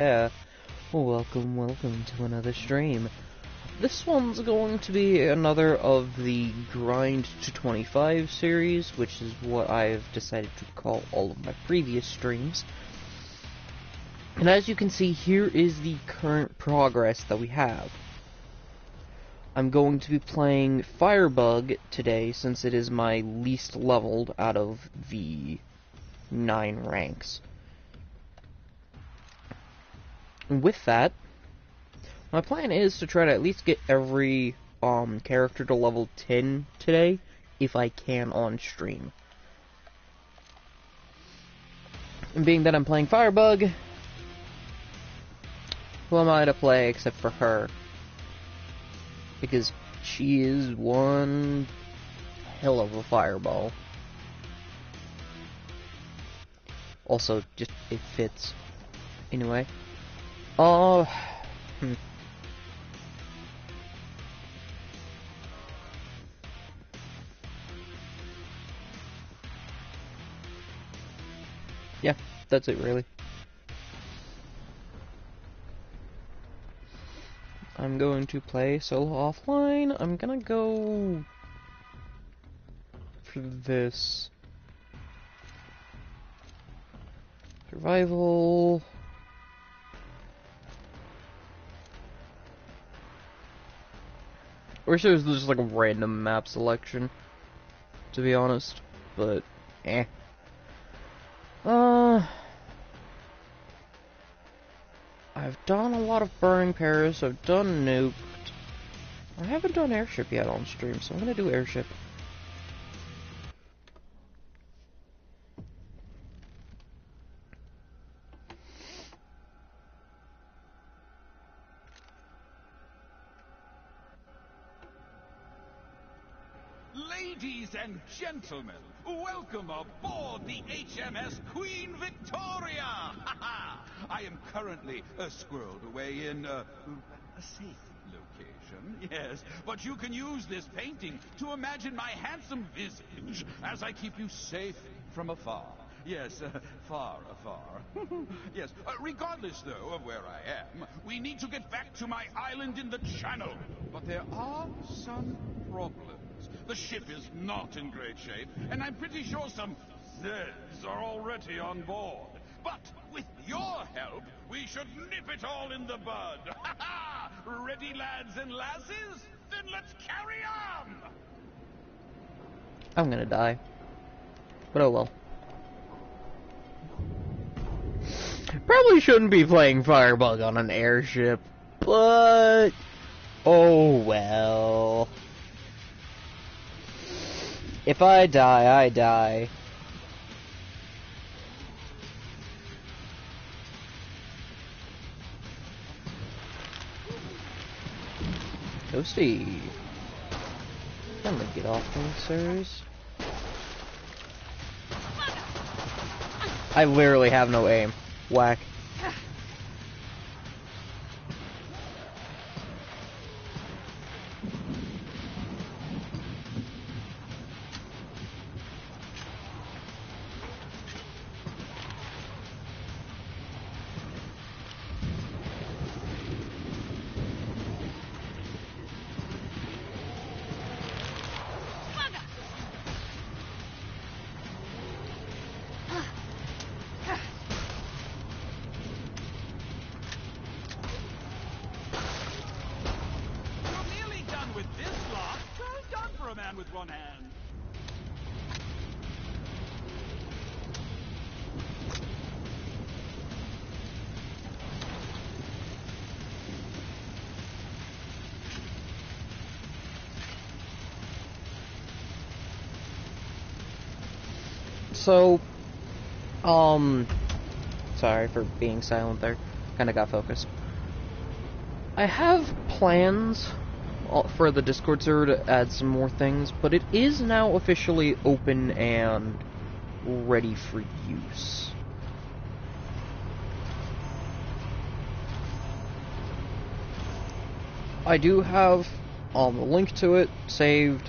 Yeah, welcome to another stream. This one's going to be another of the Grind to 25 series, which is what I've decided to call all of my previous streams. And as you can see, here is the current progress that we have. I'm going to be playing Firebug today, since it is my least leveled out of the 9 ranks. With that, my plan is to try to at least get every character to level 10 today, if I can on stream. And being that I'm playing Firebug, who am I to play except for her? Because she is one hell of a fireball. Also, just, it fits. Anyway. Yeah, that's it really. I'm going to play solo offline. I'm gonna go for this survival. I wish there was just like a random map selection, to be honest, but eh. I've done a lot of Burning Paris, I've done Nuked. I haven't done Airship yet on stream, so I'm gonna do Airship. Ladies and gentlemen, welcome aboard the HMS Queen Victoria! I am currently squirreled away in a safe location, yes, but you can use this painting to imagine my handsome visage as I keep you safe from afar. Yes, far afar. Yes, regardless, though, of where I am, we need to get back to my island in the Channel. But there are some problems. The ship is not in great shape, and I'm pretty sure some Zeds are already on board. But with your help, we should nip it all in the bud. Ready, lads and lasses? Then let's carry on! I'm gonna die. But oh well. Probably shouldn't be playing Firebug on an airship, but oh well. If I die, I die. Toasty. I'm gonna get off me, sirs. I literally have no aim. Whack. With one hand. So, sorry for being silent there. Kinda got focused. I have plans for the Discord server to add some more things, but it is now officially open and ready for use. I do have a link to it saved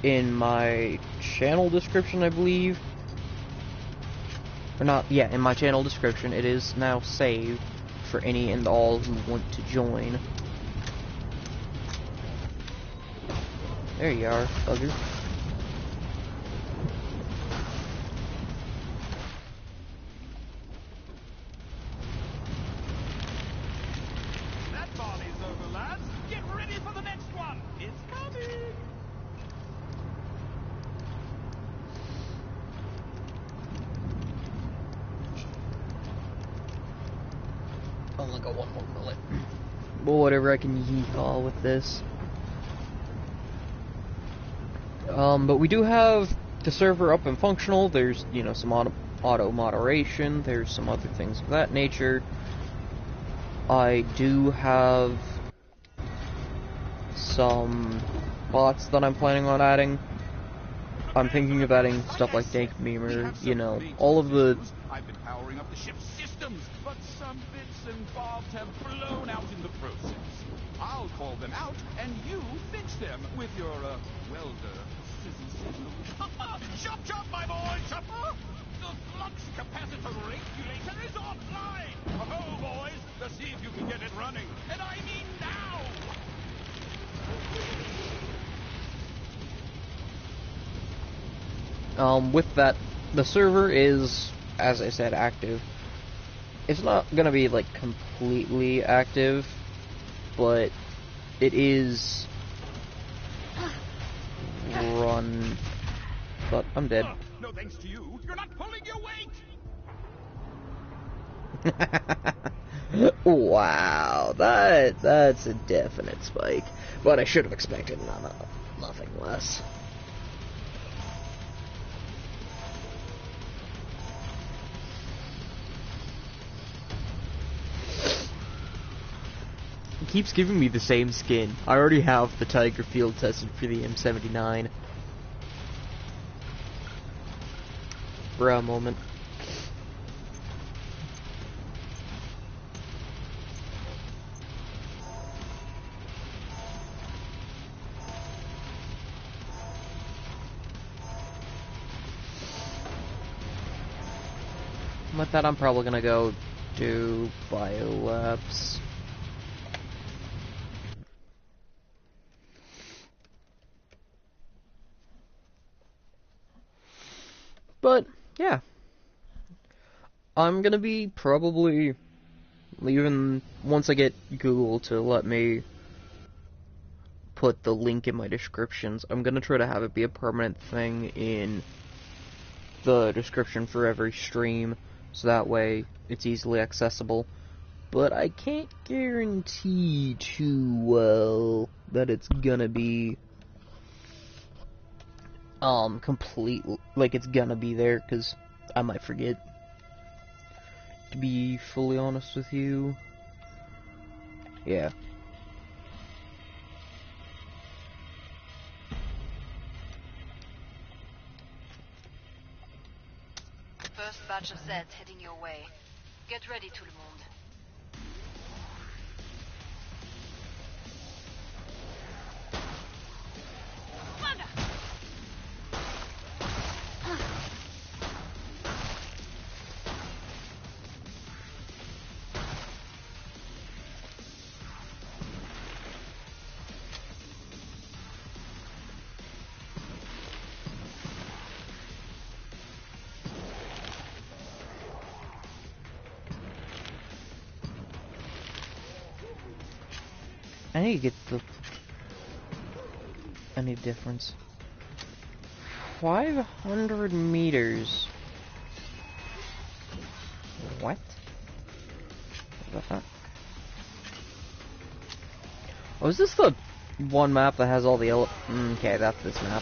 in my channel description, I believe. or not, yeah, in my channel description. It is now saved for any and all who want to join. There you are, bugger. That volley's over, lads. Get ready for the next one. It's coming. Only got one more bullet. Well, whatever, I can yeehaw with this. But we do have the server up and functional. There's, you know, some auto moderation. There's some other things of that nature. I do have some bots that I'm planning on adding. I'm thinking of adding stuff like Dank Memer, you know, all of the... I've been powering up the ship's systems, but some bits and bobs have blown out in the process. I'll call them out, and you fix them with your, welder. Chop, chop, my boy, chop! The flux capacitor regulator is offline! Oh, boys, let's see if you can get it running. And I mean now! With that, the server is, as I said, active. It's not gonna be, like, completely active, but it is run. But I'm dead. No thanks to you. You're not pulling your weight! Wow, that's a definite spike. But I should have expected nothing less. It keeps giving me the same skin. I already have the Tiger field tested for the M79. Bruh moment. With that, I'm probably gonna go do biolabs. But, yeah. I'm gonna be probably leaving, once I get Google to let me put the link in my descriptions, I'm gonna try to have it be a permanent thing in the description for every stream, so that way it's easily accessible. But I can't guarantee too well that it's gonna be complete, like it's gonna be there, because I might forget, to be fully honest with you. Yeah. First batch of Zeds heading your way. Get ready, tout le monde. I need to get any difference. 500 meters. What? What the fuck? Oh, is this the one map that has all the okay, that's this map.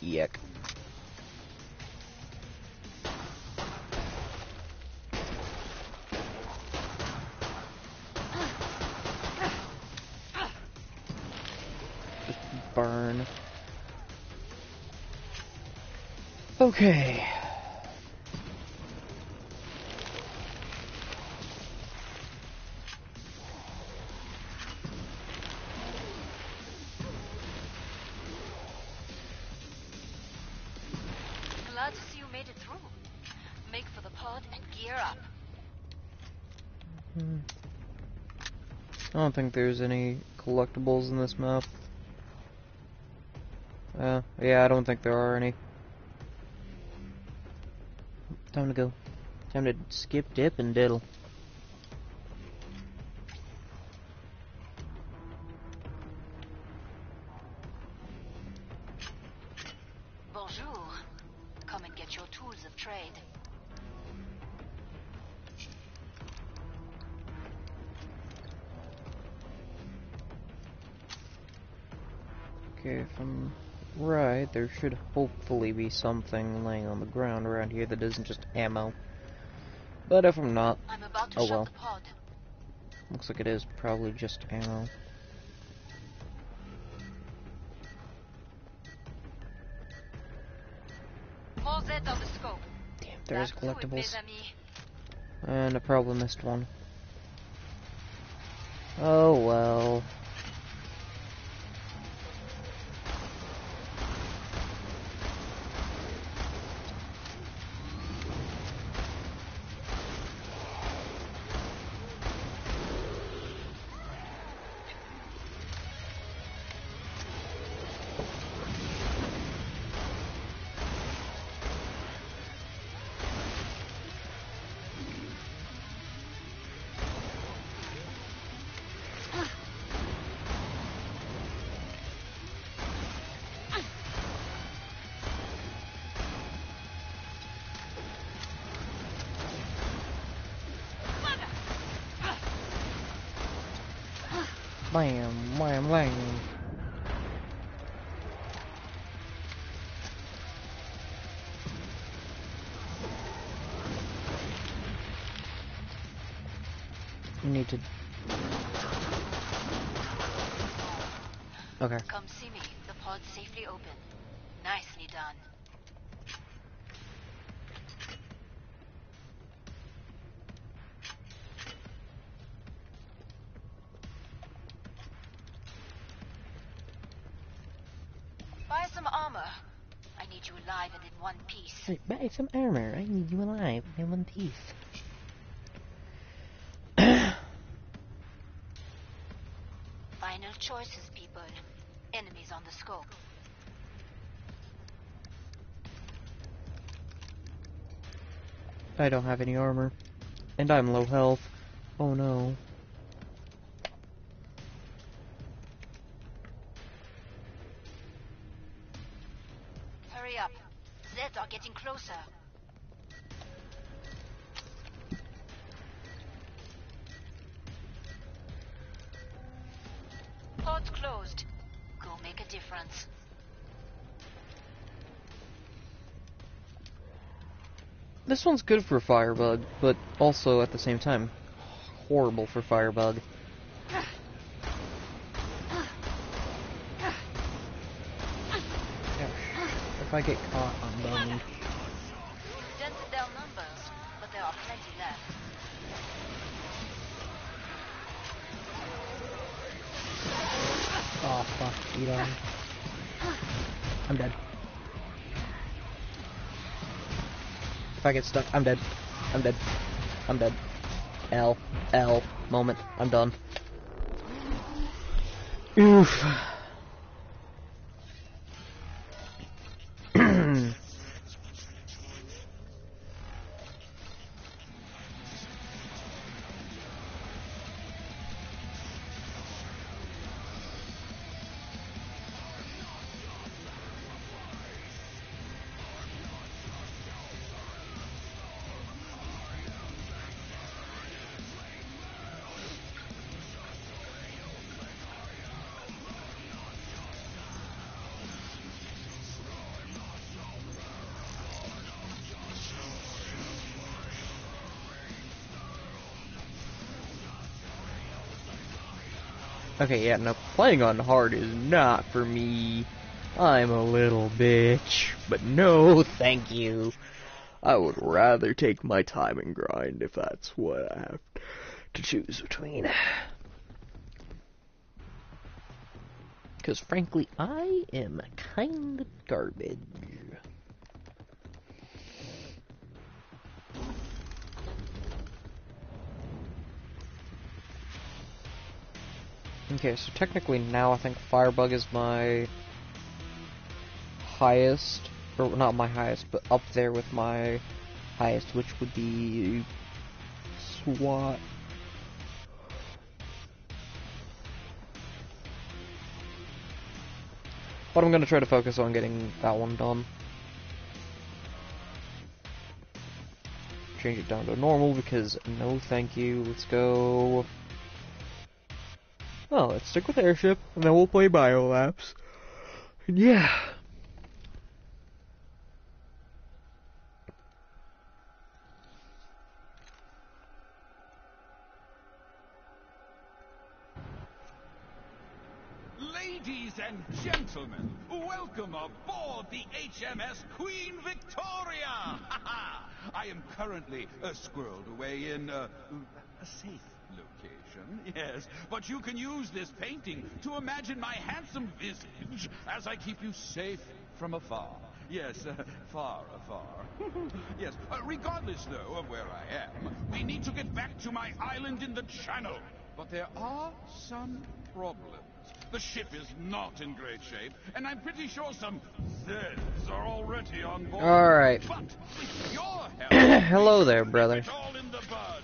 Yuck. Burn. Okay. Gear up. I don't think there's any collectibles in this map. Yeah, I don't think there are any. Time to go. Time to skip, dip, and diddle. Bonjour. Come and get your tools of trade. Okay, if I'm right, there should hopefully be something laying on the ground around here that isn't just ammo. But if I'm not, I'm about to oh shut well. the pod. Looks like it is probably just ammo. More Z on the scope. Damn, there's That's it, mes collectibles. amis. And I probably missed one. Oh well. Bam, wham, wham. We need to... Okay. Come see me. The pod's safely open. Nicely done. Buy some armor. I need you alive and in one piece. Hey, buy some armor. I need you alive in one piece. Final choices, people. Enemies on the scope. I don't have any armor. And I'm low health. Oh no. Hurry up. Zeds are getting closer. Pod's closed. Go make a difference. This one's good for Firebug, but also at the same time horrible for Firebug. If I get caught, I'm done. We've dented their numbers, but there are plenty left. Oh fuck, eat on. I'm dead. If I get stuck, I'm dead. I'm dead. I'm dead. L moment. I'm done. Oof. Okay, yeah, no, playing on hard is not for me. I'm a little bitch, but no, thank you. I would rather take my time and grind if that's what I have to choose between. Because frankly, I am kind of garbage. Okay, so technically now I think Firebug is my highest, or not my highest, but up there with my highest, which would be SWAT. But I'm gonna try to focus on getting that one done. Change it down to normal because no thank you. Let's go. Well, let's stick with airship, and then we'll play Biolapse. And yeah. Ladies and gentlemen, welcome aboard the HMS Queen Victoria! I am currently squirreled away in a safe location, yes, but you can use this painting to imagine my handsome visage as I keep you safe from afar. Yes, far afar. Yes, regardless, though, of where I am, we need to get back to my island in the Channel. But there are some problems. The ship is not in great shape, and I'm pretty sure some Zeds are already on board. Alright. But with your help, hello there, brother. it's all in the bud.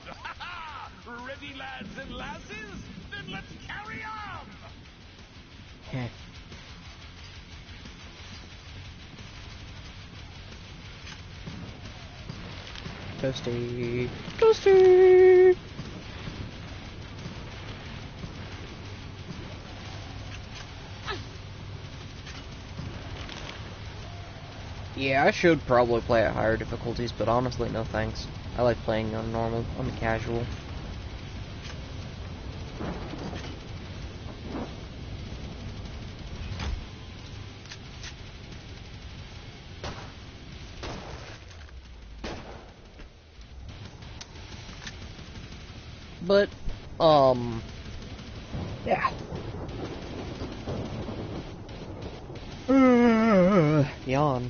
Ready, lads and lasses? Then let's carry on! Heh. Toasty. Toasty! Yeah, I should probably play at higher difficulties, but honestly, no thanks. I like playing on normal. I'm a casual. But, yeah. Yawn.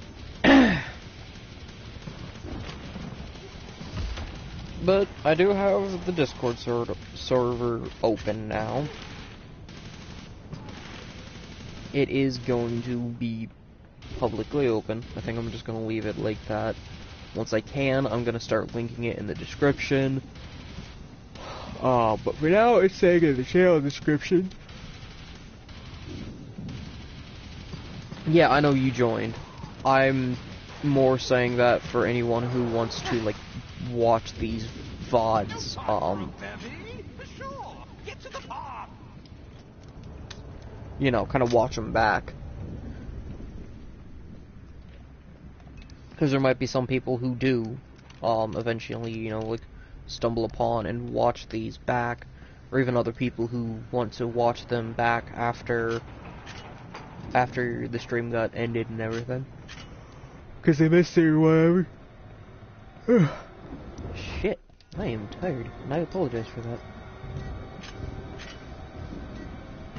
But I do have the Discord server open now. It is going to be publicly open. I think I'm just going to leave it like that. Once I can, I'm going to start linking it in the description. But for now, it's saying in the channel description. Yeah, I know you joined. I'm more saying that for anyone who wants to, like, watch these VODs, you know, kind of watch them back. Because there might be some people who do, eventually, you know, like, stumble upon and watch these back, or even other people who want to watch them back after the stream got ended and everything. Because they missed it or whatever. Shit, I am tired, and I apologize for that.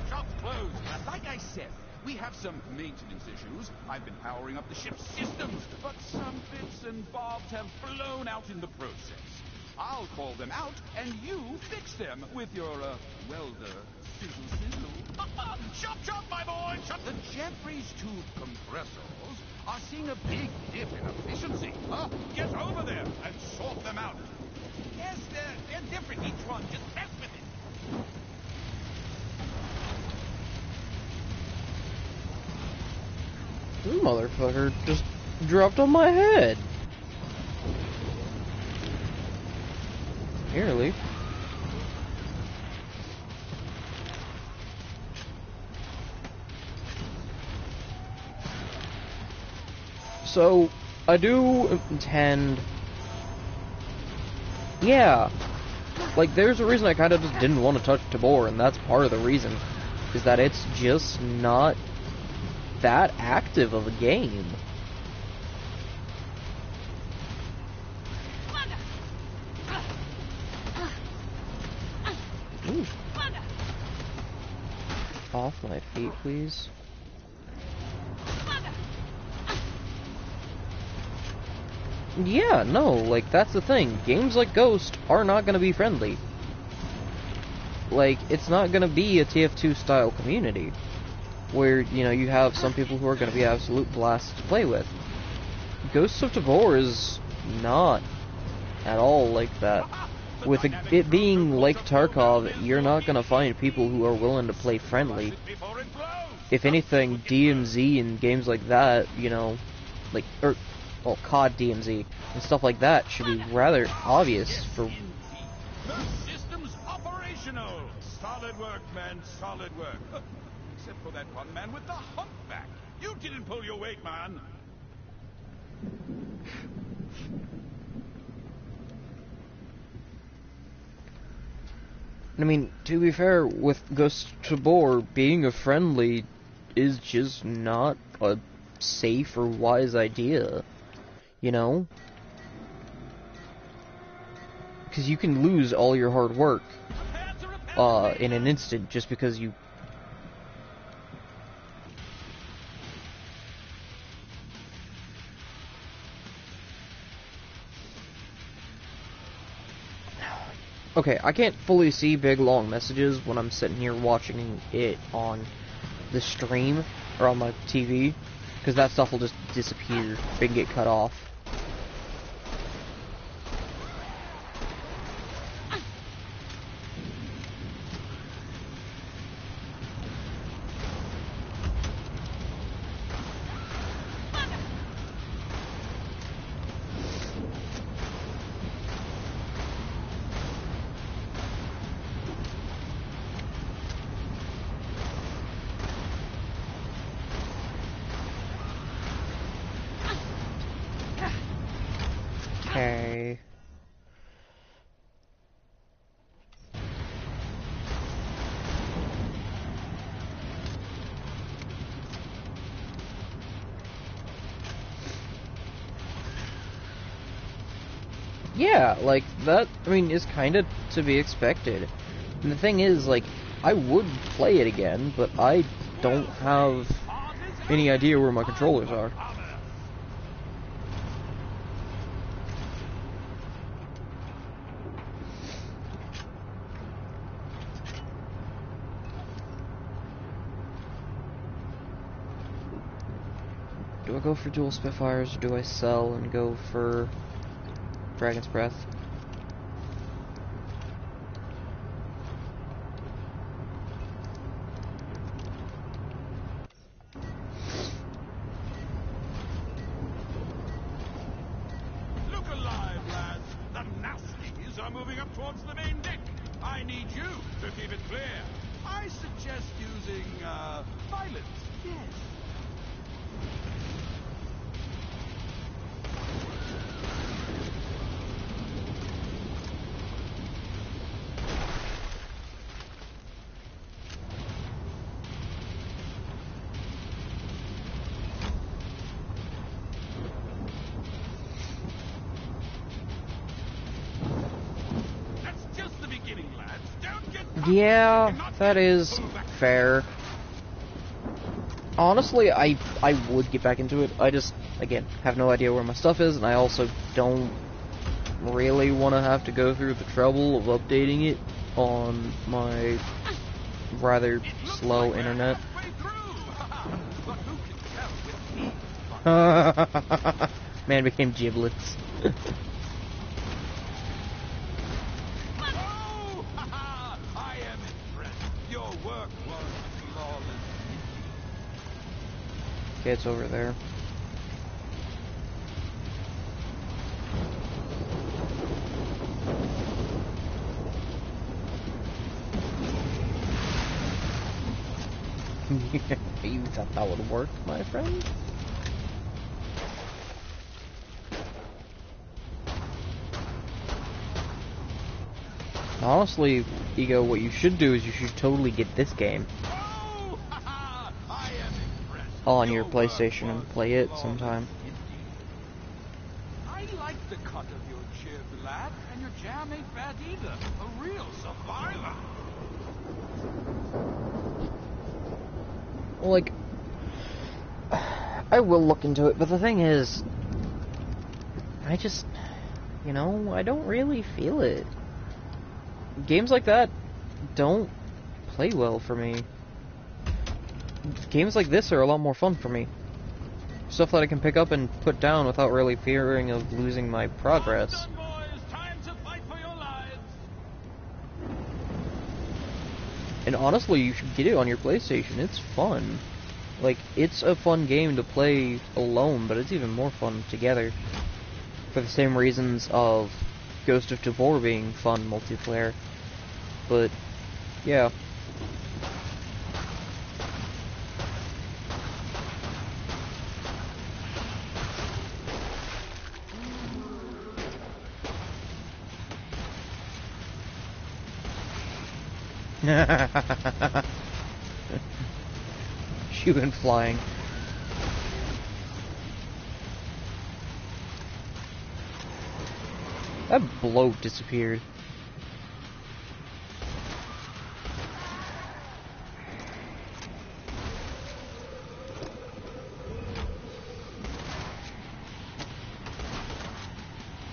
Shop's closed. Like I said, we have some maintenance issues. I've been powering up the ship's systems, but some bits and bobs have blown out in the process. I'll call them out, and you fix them with your, welder. Sizzle. Chop, chop, my boy! Chop! The Jeffries tube compressors are seeing a big dip in efficiency. Get over there and sort them out. Yes, they're different, each one. Just mess with it. This motherfucker just dropped on my head. Nearly. So, I do intend... Yeah. Like, there's a reason I kind of just didn't want to touch Tabor, and that's part of the reason. Is that it's just not that active of a game. Ooh. Off my feet, please. Yeah, no, like, that's the thing. Games like Ghost are not gonna be friendly. like, it's not gonna be a TF2 style community, where, you know, you have some people who are gonna be absolute blasts to play with. Ghosts of Tabor is not at all like that. With it being Lake Tarkov, you're not gonna find people who are willing to play friendly. If anything, DMZ and games like that, you know, like, well, COD DMZ and stuff like that should be rather obvious for... The system's operational! Solid work, men, solid work. Except for that one man with the humpback. You didn't pull your weight, man. I mean, to be fair, with Ghost Tabor, being a friendly is just not a safe or wise idea, you know? Because you can lose all your hard work in an instant just because you... Okay, I can't fully see big long messages when I'm sitting here watching it on the stream or on my TV, because that stuff will just disappear and get cut off. Okay. Yeah, like, that, I mean, is kind of to be expected. And the thing is, like, I would play it again, but I don't have any idea where my controllers are. Do I go for dual Spitfires, or do I sell and go for Dragon's Breath? Look alive, lads! The nasties are moving up towards the main deck. I need you to keep it clear. I suggest using, violence. Yes. Yeah, that is fair. Honestly, I would get back into it. I just, again, have no idea where my stuff is, and I also don't really want to have to go through the trouble of updating it on my rather slow internet. Man became giblets. Okay, it's over there. You thought that would work, my friend? Honestly, Ego, what you should do is you should totally get this game on your PlayStation and play it sometime. I like the cut of your jib, lad, and your jam ain't bad either. A real survivor. Well, like, I will look into it, but the thing is, I just, you know, I don't really feel it. Games like that don't play well for me. Games like this are a lot more fun for me. Stuff that I can pick up and put down without really fearing of losing my progress. Done, boys. Time to fight for your lives. And honestly, you should get it on your PlayStation. It's fun. Like, it's a fun game to play alone, but it's even more fun together. For the same reasons of Ghost of Tabor being fun multiplayer. But, yeah. She went flying. That bloat disappeared.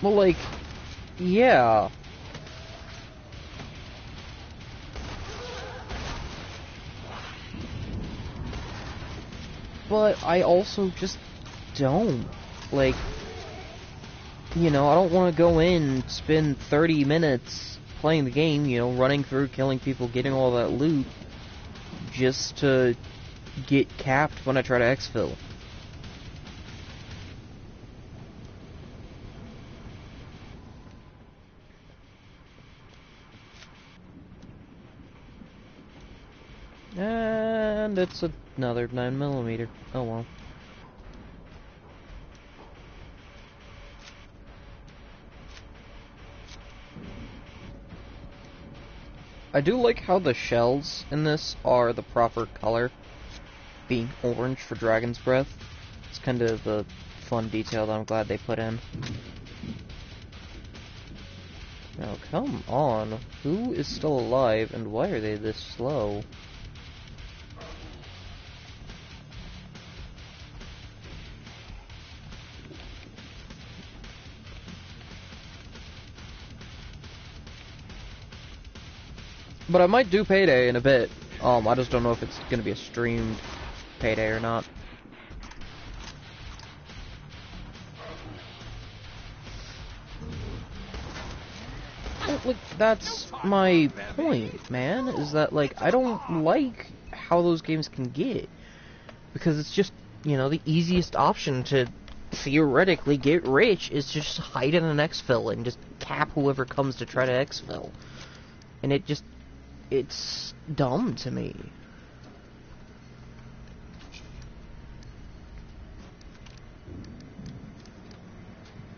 Well, like, yeah. But I also just don't. Like, you know, I don't want to go in and spend 30 minutes playing the game, you know, running through, killing people, getting all that loot, just to get capped when I try to exfil. And it's another 9mm. Oh well. I do like how the shells in this are the proper color, being orange for Dragon's Breath. It's kind of a fun detail that I'm glad they put in. Now, come on. Who is still alive, and why are they this slow? But I might do Payday in a bit. I just don't know if it's gonna be a streamed Payday or not. Well, like, that's my point, man, is that, like, I don't like how those games can get. Because it's just, you know, the easiest option to theoretically get rich is just hide in an exfil and just cap whoever comes to try to exfil. And it just... it's dumb to me.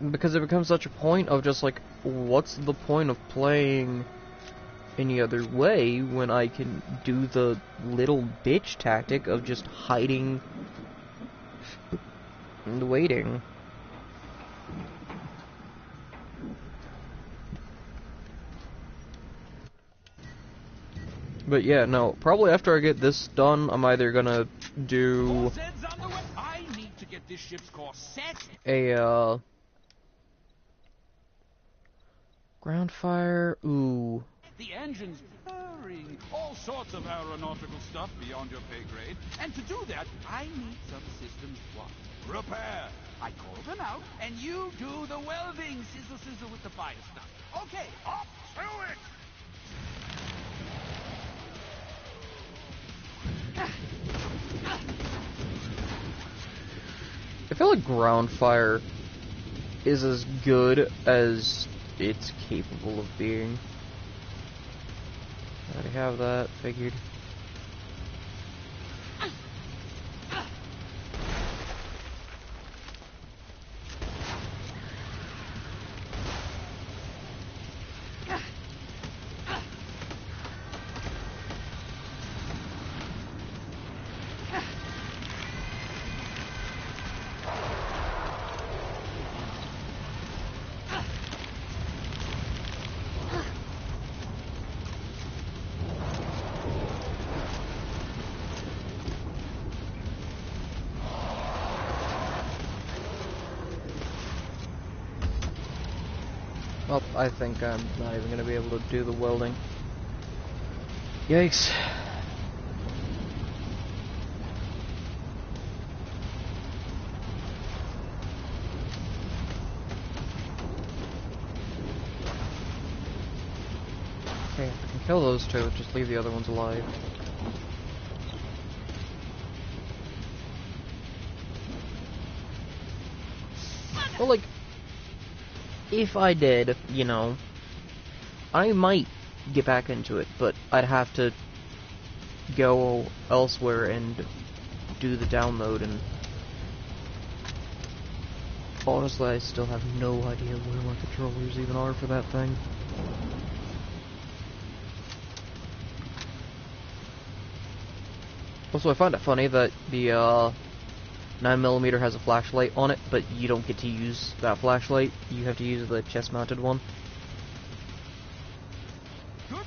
Because it becomes such a point of just like, what's the point of playing any other way when I can do the little bitch tactic of just hiding and waiting? But yeah, no, probably after I get this done, I'm either gonna do I need to get this ship's course set. a ground fire. Ooh. The engine's purring, all sorts of aeronautical stuff beyond your pay grade. And to do that, I need some systems what? Repair. I call them out, and you do the welding. Sizzle, sizzle with the fire stuff. Okay, up to it. I feel like ground fire is as good as it's capable of being. I already have that, figured. Well, I think I'm not even going to be able to do the welding. Yikes. Okay, if I can kill those two, just leave the other ones alive. Well, like, if I did, you know, I might get back into it, but I'd have to go elsewhere and do the download, and honestly, I still have no idea where my controllers even are for that thing. Also, I find it funny that the 9mm has a flashlight on it, but you don't get to use that flashlight. You have to use the chest-mounted one. Good work.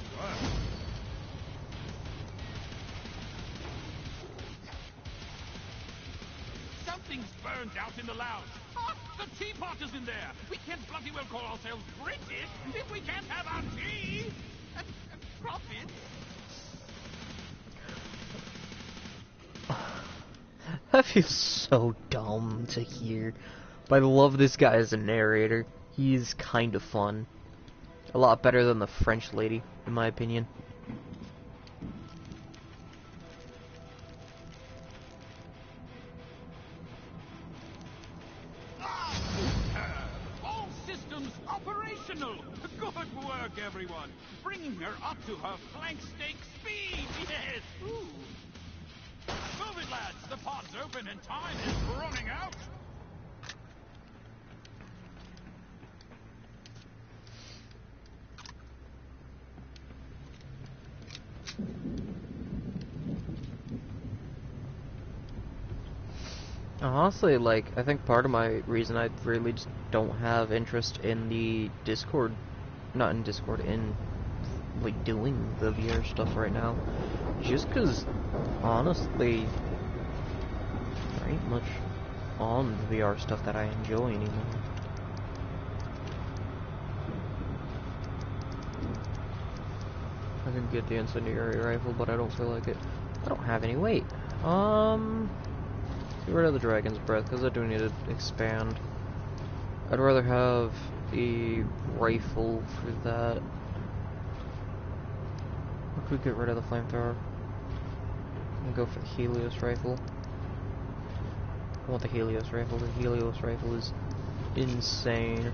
Something's burned out in the lounge. Ah, the teapot is in there. We can't bloody well call ourselves British if we can't have our tea and profits. That feels so dumb to hear, but I love this guy as a narrator. He's kind of fun. A lot better than the French lady, in my opinion. All systems operational. Good work, everyone. Bringing her up to her flank steak speed. Yes. Ooh. Move it, lads. The pod's open and time is running out. Honestly, like, I think part of my reason I really just don't have interest in the Discord, not in Discord, in, like, doing the VR stuff right now, just because, honestly, there ain't much on the VR stuff that I enjoy anymore. I can get the incendiary rifle, but I don't feel like it. I don't have any weight. Get rid of the Dragon's Breath, because I do need to expand. I'd rather have the rifle for that. I could get rid of the flamethrower and go for the Helios rifle. I want the Helios rifle. The Helios rifle is insane.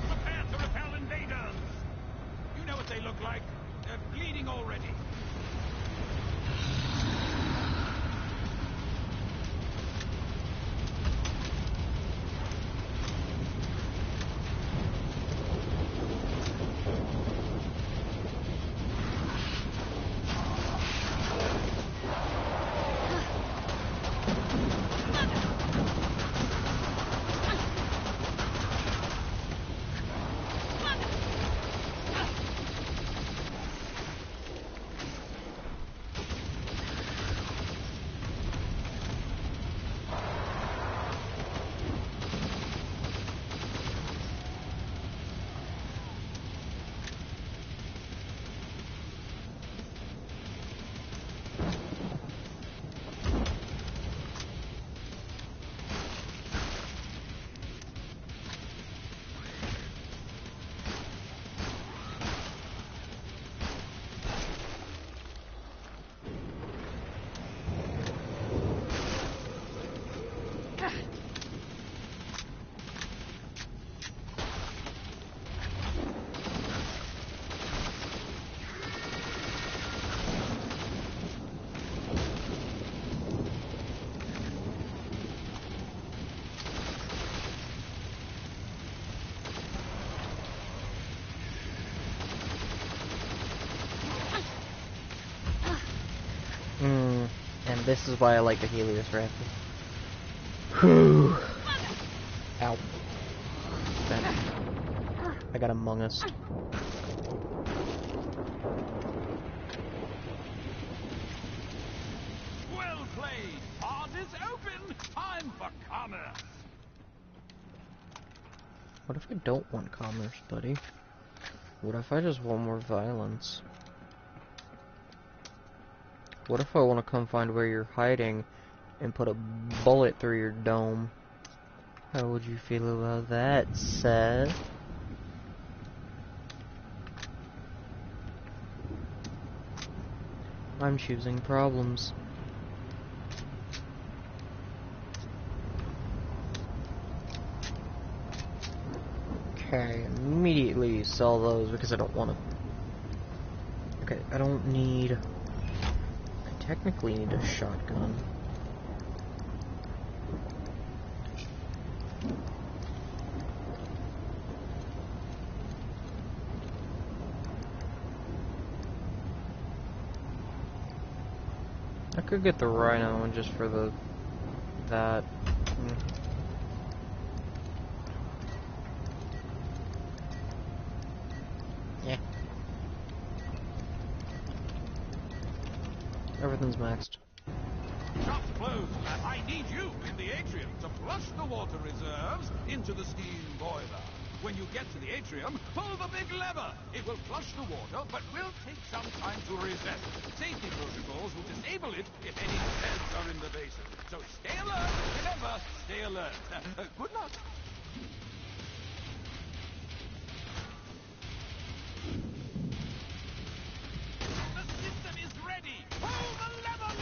Prepare to repel invaders. You know what they look like. They're bleeding already. And this is why I like the Helios rifle. Whew. Ow. That. I got Among Us. Well played. Pod is open. Time for commerce. What if I don't want commerce, buddy? What if I just want more violence? What if I want to come find where you're hiding and put a bullet through your dome? How would you feel about that, sir? I'm choosing problems. Okay, immediately sell those because I don't want to. Okay, I don't need. I technically need a shotgun. I could get the rhino one just for that. Yeah. Everything's maxed. Shops closed. I need you in the atrium to flush the water reserves into the steam boiler. When you get to the atrium, pull the big lever. It will flush the water, but will take some time to reset. Safety protocols will disable it if any beds are in the basin. So stay alert. Remember, stay alert. Good luck. The system is ready. Pull the lever.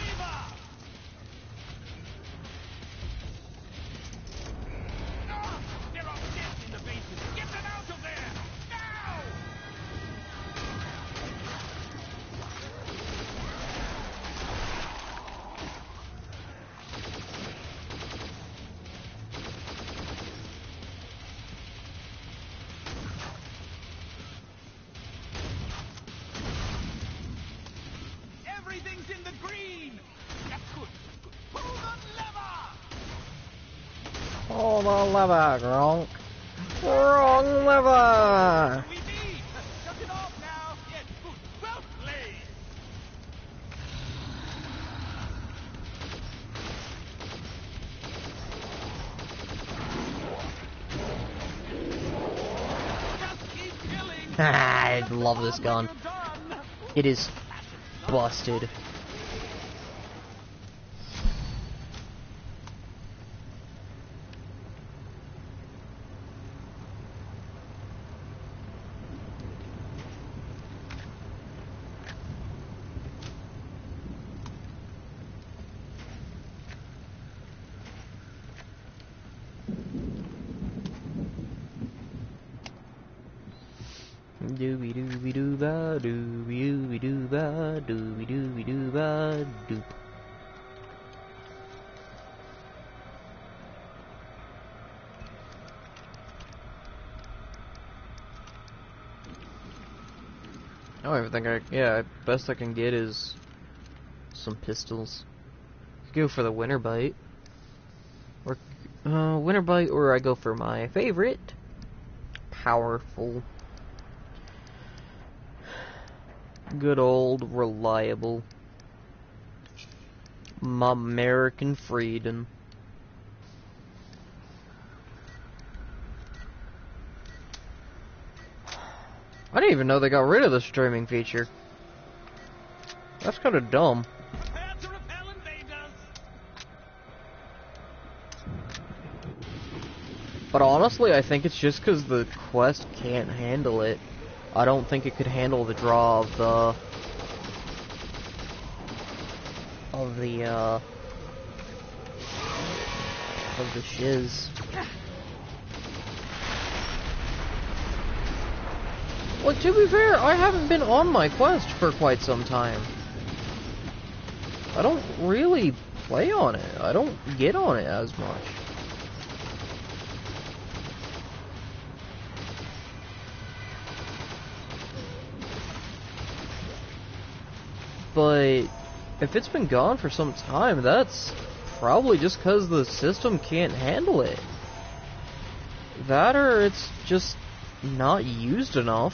There are deaths in the basement. Get them out of there! Now! Everything's in the green! That's good. Pull the lever! Oh, the lever, Gronk. Wrong lever! We need! Shut it off now! Yes, good. Well played! Just keep killing! I love this gun. It is busted. Doobie doobie dooba, doobie doobie dooba, doobie doobie dooba, doop. Oh, everything best I can get is some pistols. Go for the winter bite. Or, winter bite, or I go for my favorite, powerful. Good old, reliable, my American freedom. I didn't even know they got rid of the streaming feature. That's kind of dumb. Prepare to repel invaders! But honestly, I think it's just because the Quest can't handle it. I don't think it could handle the draw of the shiz. Well, to be fair, I haven't been on my Quest for quite some time. I don't really play on it. I don't get on it as much. But if it's been gone for some time, that's probably just because the system can't handle it. That or it's just not used enough.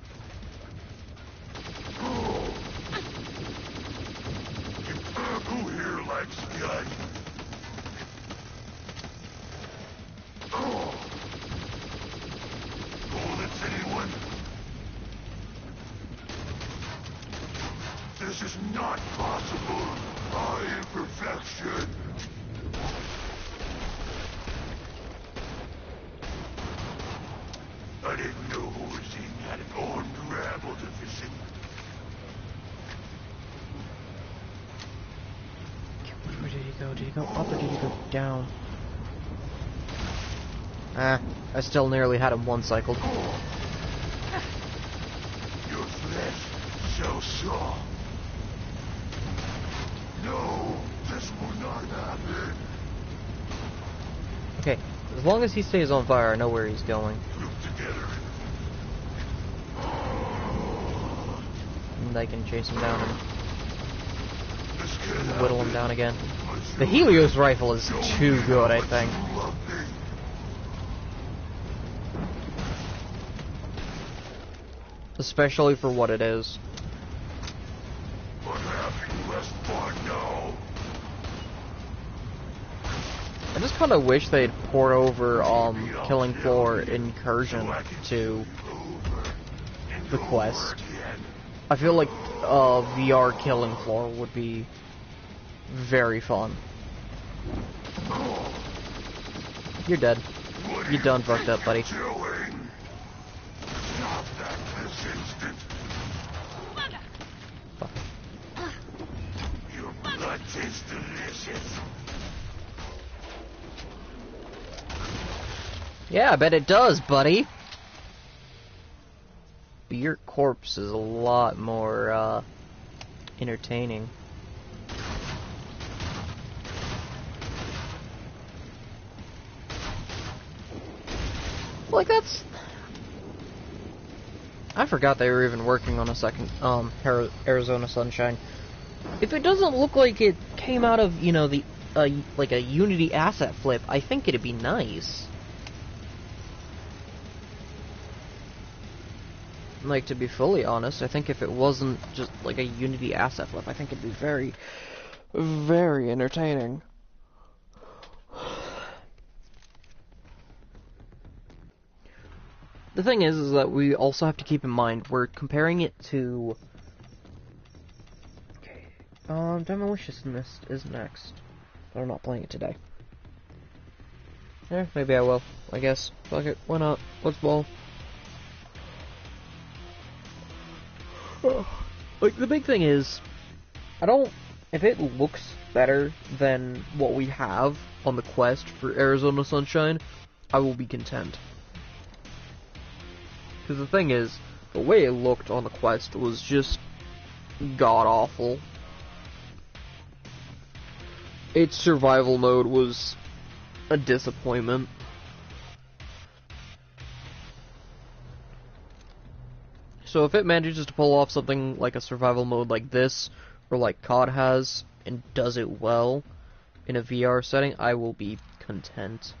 not possible. My imperfection. I didn't know who was in had an armed rabble division. Where did he go? Did he go up or did he go down? Ah, I still nearly had him one cycled. Your flesh so soft. No, this will not happen. Okay, as long as he stays on fire, I know where he's going. Group together. And I can chase him down This can't and whittle him happen. down again. The Helios rifle is too good, I think. You love me. Especially for what it is. I'm having less fun now. I just kind of wish they'd port over Killing Floor Incursion to the Quest. I feel like VR Killing Floor would be very fun. You're dead. You done fucked up, buddy. Doing? Stop that this instant. Your blood tastes delicious. Yeah, I bet it does, buddy. But your corpse is a lot more, entertaining. Like, that's... I forgot they were even working on a second, Arizona Sunshine. If it doesn't look like it came out of, you know, the, like a Unity asset flip, I think it'd be nice. Like, to be fully honest, I think if it wasn't just, like, a Unity asset flip, I think it'd be very, very entertaining. The thing is that we also have to keep in mind, we're comparing it to... Okay, Demolition Mist is next. But I'm not playing it today. Yeah, maybe I will, I guess. Fuck it, why not? Let's ball. Like, the big thing is, if it looks better than what we have on the Quest for Arizona Sunshine, I will be content. Because the thing is, the way it looked on the Quest was just god-awful. Its survival mode was a disappointment. So if it manages to pull off something like a survival mode like this, or like COD has, and does it well in a VR setting, I will be content.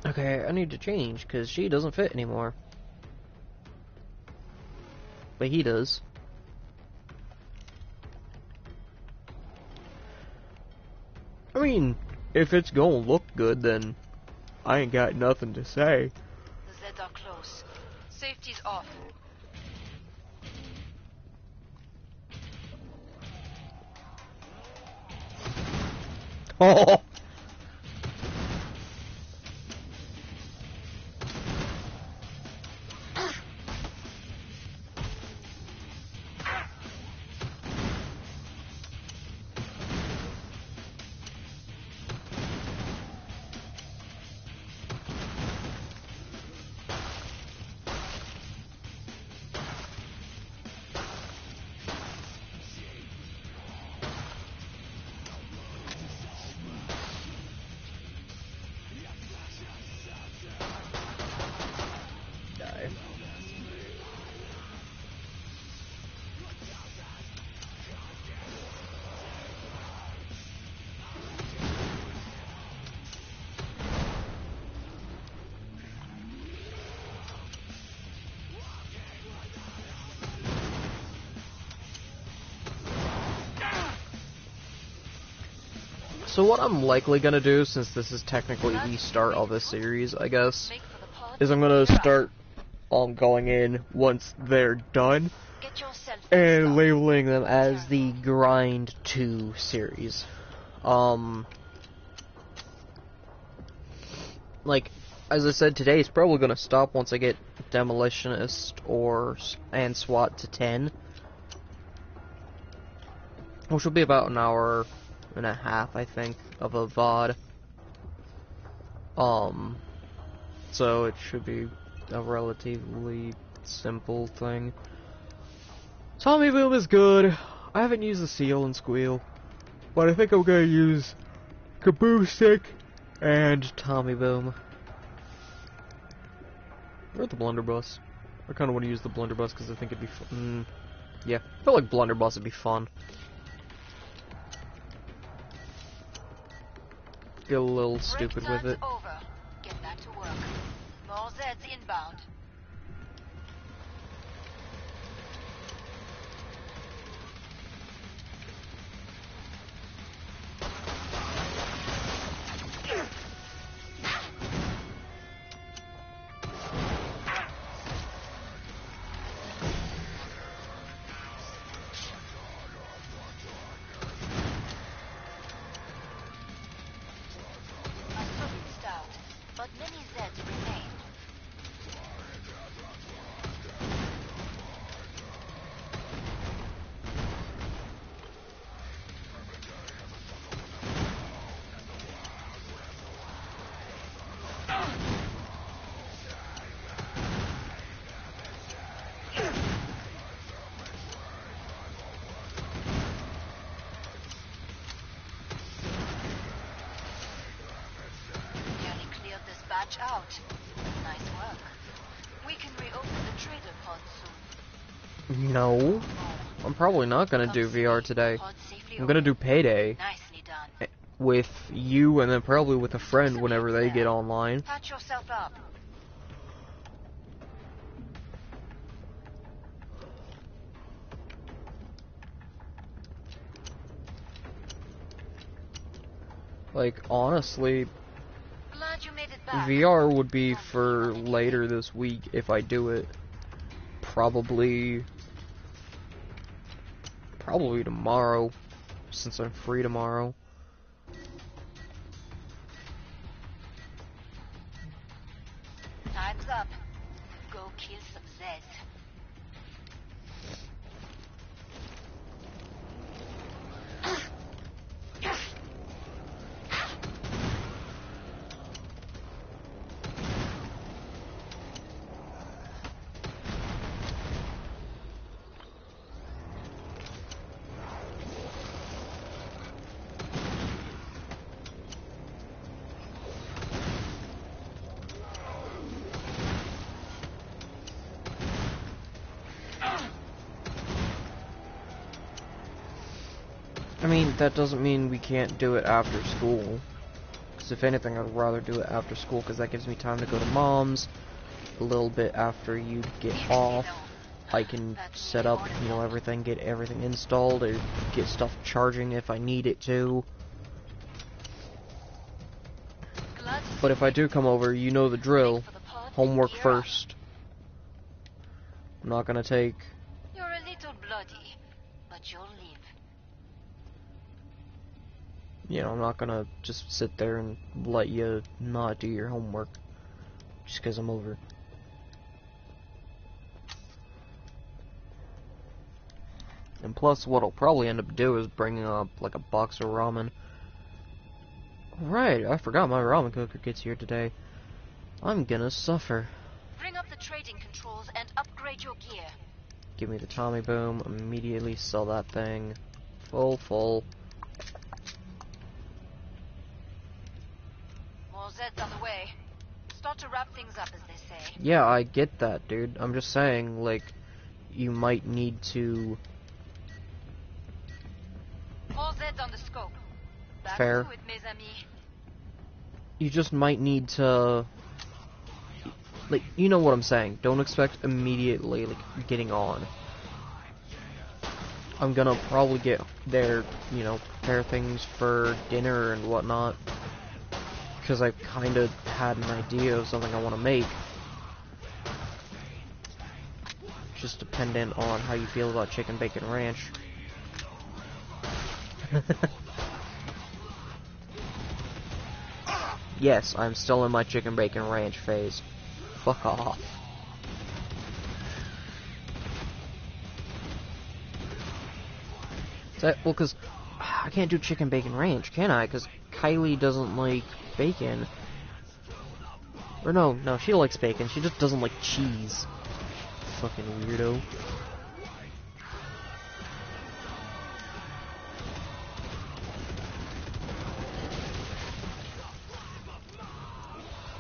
Okay, I need to change, because she doesn't fit anymore. But he does. I mean, if it's gonna look good, then I ain't got nothing to say. The Zeds are close. Safety's off. Oh! So what I'm likely gonna do, since this is technically the start of the series, I guess, is I'm gonna start going in once they're done and labeling them as the Grind 2 series. Like, as I said, today is probably gonna stop once I get Demolitionist and SWAT to 10. Which will be about an hour and a half, I think, of a VOD. So it should be a relatively simple thing. Tommy Boom is good. I haven't used the Seal and Squeal, but I think I'm gonna use Kaboom Stick and Tommy Boom. Or the Blunderbuss. I kinda wanna use the Blunderbuss because I think it'd be fun. Yeah, I feel like Blunderbuss would be fun. Get a little stupid with it. Over. Get back to work. More Zeds inbound. But many Zeds remain. Out. Nice work. We can reopen the trader pod soon. No. I'm probably not gonna do VR today. I'm gonna do Payday. Nicely done. With you and then probably with a friend whenever they get online. Patch yourself up. Like, honestly, Glad you made it back. VR would be for later this week if I do it. Probably tomorrow, since I'm free tomorrow. Time's up. Go kill some Zeds. I mean, that doesn't mean we can't do it after school. Because if anything, I'd rather do it after school, because that gives me time to go to Mom's. A little bit after you get off, I can set up, you know, everything, get everything installed, or get stuff charging if I need it to. But if I do come over, you know the drill. Homework first. I'm not gonna take... You're a little bloody, but you'll live. You know, I'm not gonna just sit there and let you not do your homework just because I'm over. And plus, what I'll probably end up doing is bringing up like a box of ramen. Right, I forgot my ramen cooker gets here today. I'm gonna suffer. Bring up the trading controls and upgrade your gear. Give me the Tommy Boom, immediately sell that thing. Full. More Zeds on the way. Start to wrap things up, as they say. Yeah, I get that, dude. I'm just saying, like, you might need to... More Zeds on the scope. Back Fair. to it, mes amis. You just might need to... Like, you know what I'm saying. Don't expect immediately, like, getting on. I'm gonna probably get there, you know, prepare things for dinner and whatnot. Because I've kind of had an idea of something I want to make. Just dependent on how you feel about chicken bacon ranch. Yes, I'm still in my chicken bacon ranch phase. Fuck off. Well, because I can't do chicken bacon ranch, can I? Because Kylie doesn't like bacon. Or no, she likes bacon. She just doesn't like cheese. Fucking weirdo.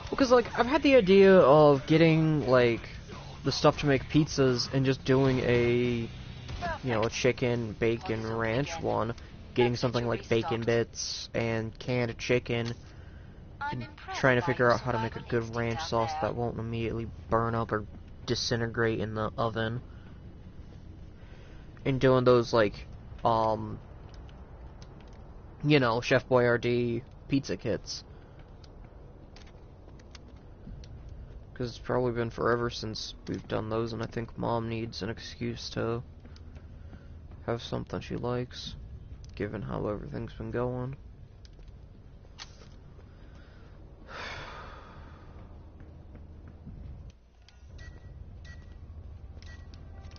Because, like, I've had the idea of getting, like, the stuff to make pizzas and just doing a, you know, a chicken bacon ranch one. Getting something like bacon bits and canned chicken. And trying to figure out how to make a good ranch sauce that won't immediately burn up or disintegrate in the oven. And doing those, like, you know, Chef Boyardee pizza kits. Because it's probably been forever since we've done those, and I think Mom needs an excuse to have something she likes, given how everything's been going.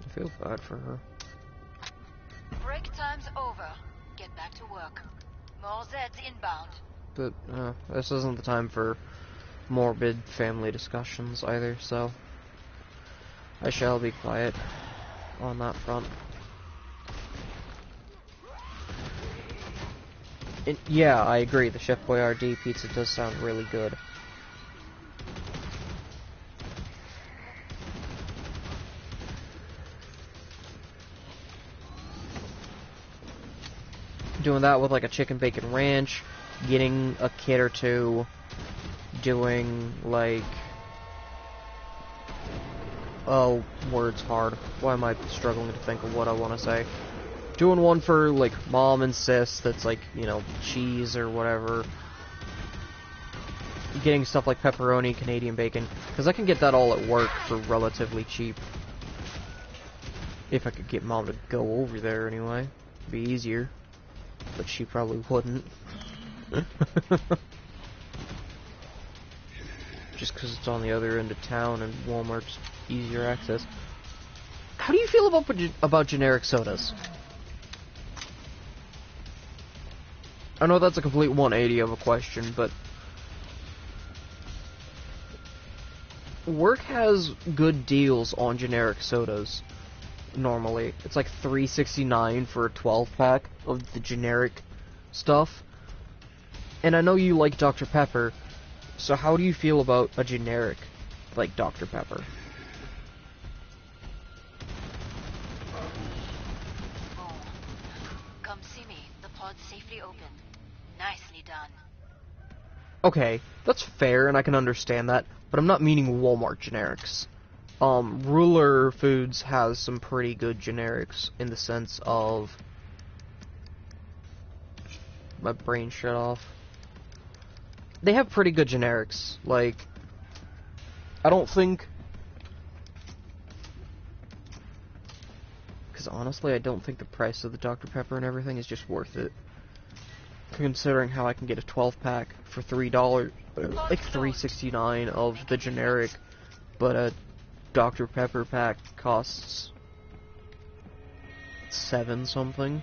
I feel bad for her. Break time's over. Get back to work. More Zeds inbound. But, this isn't the time for morbid family discussions either, so I shall be quiet on that front. Yeah, I agree, the Chef Boyardee pizza does sound really good. Doing that with like a chicken bacon ranch, getting a kit or two, doing like, oh, words hard. Why am I struggling to think of what I want to say? Doing one for like Mom and Sis that's like, you know, cheese or whatever. Getting stuff like pepperoni, Canadian bacon, because I can get that all at work for relatively cheap. If I could get Mom to go over there anyway, it'd be easier. But she probably wouldn't. Just because it's on the other end of town and Walmart's easier access. How do you feel about generic sodas? I know that's a complete 180 of a question, but work has good deals on generic sodas. Normally, it's like $3.69 for a 12-pack of the generic stuff. And I know you like Dr. Pepper, so how do you feel about a generic like Dr. Pepper? Oh, come see me. The pod's safely open. Nicely done. Okay, that's fair, and I can understand that, but I'm not meaning Walmart generics. Ruler Foods has some pretty good generics in the sense of... My brain shut off. They have pretty good generics. Like, I don't think... Because honestly, I don't think the price of the Dr. Pepper and everything is just worth it. Considering how I can get a 12-pack for $3, like $3.69 of the generic, but a Dr. Pepper pack costs $7 something.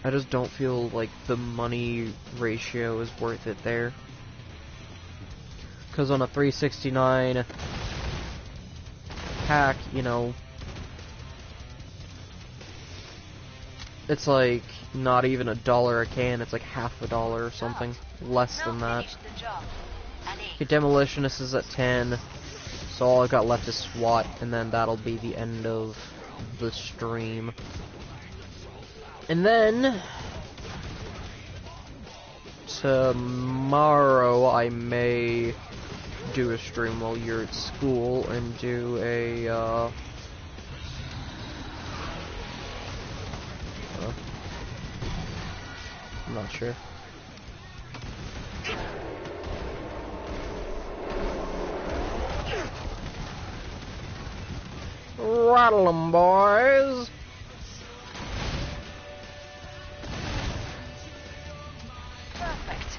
I just don't feel like the money ratio is worth it there. Because on a $3.69 pack, you know, it's like not even $1 a can, it's like half $1 or something. Less than that. Okay, Demolitionist is at 10. So all I got left is SWAT, and then that'll be the end of the stream. And then tomorrow I may do a stream while you're at school and do a I'm not sure. Rattle 'em, boys! Perfect.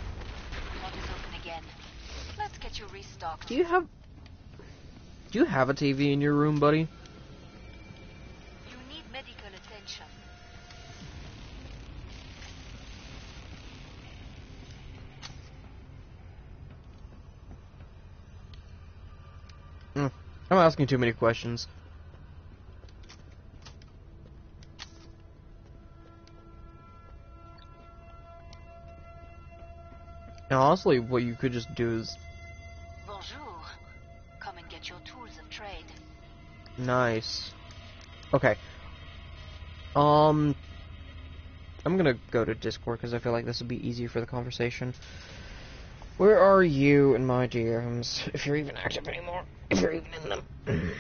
Mod is open again. Let's get you restocked. Do you have a TV in your room, buddy? You need medical attention. I'm asking too many questions. And honestly, what you could just do is... Bonjour. Come and get your tools of trade. Nice. Okay. I'm gonna go to Discord because I feel like this would be easier for the conversation. Where are you in my DMs? If you're even active anymore. If you're even in them. Okay.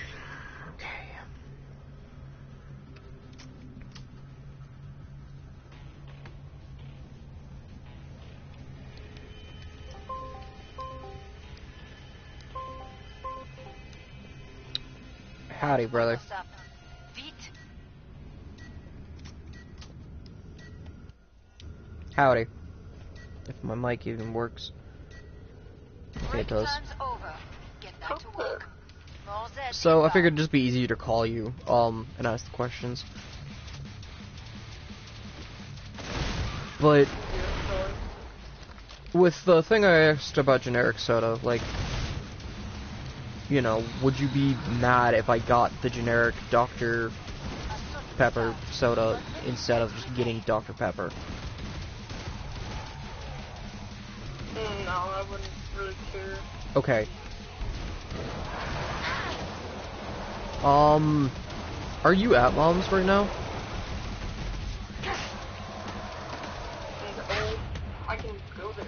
Howdy, brother. What's up? Vite. Howdy. If my mic even works. Okay, it Break does. time's over. Get back to work. More Zeds So I inbound. figured it'd just be easier to call you, and ask the questions. But with the thing I asked about generic soda, like, you know, would you be mad if I got the generic Dr. Pepper soda instead of just getting Dr. Pepper? No, I wouldn't really care. Okay. Are you at Mom's right now? And I can go there.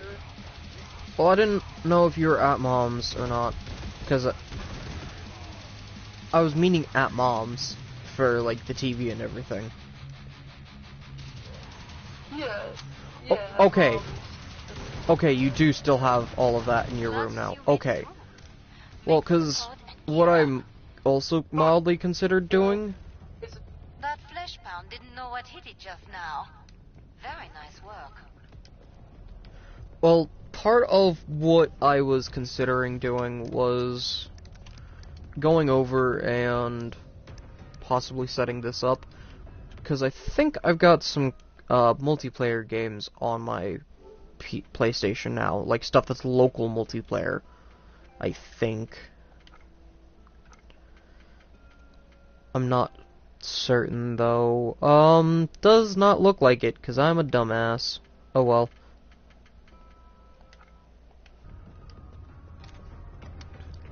Well, I didn't know if you were at Mom's or not, because I was meaning at Mom's for, like, the TV and everything. Yeah. Oh, Yeah. okay. Okay, you do still have all of that in your room now. Okay. Well, because what I'm also mildly considered doing... That flesh pound didn't know what hit it just now. Very nice work. Well, part of what I was considering doing was going over and possibly setting this up, because I think I've got some multiplayer games on my PlayStation now, like stuff that's local multiplayer, I think. I'm not certain though. Does not look like it, because I'm a dumbass. Oh well.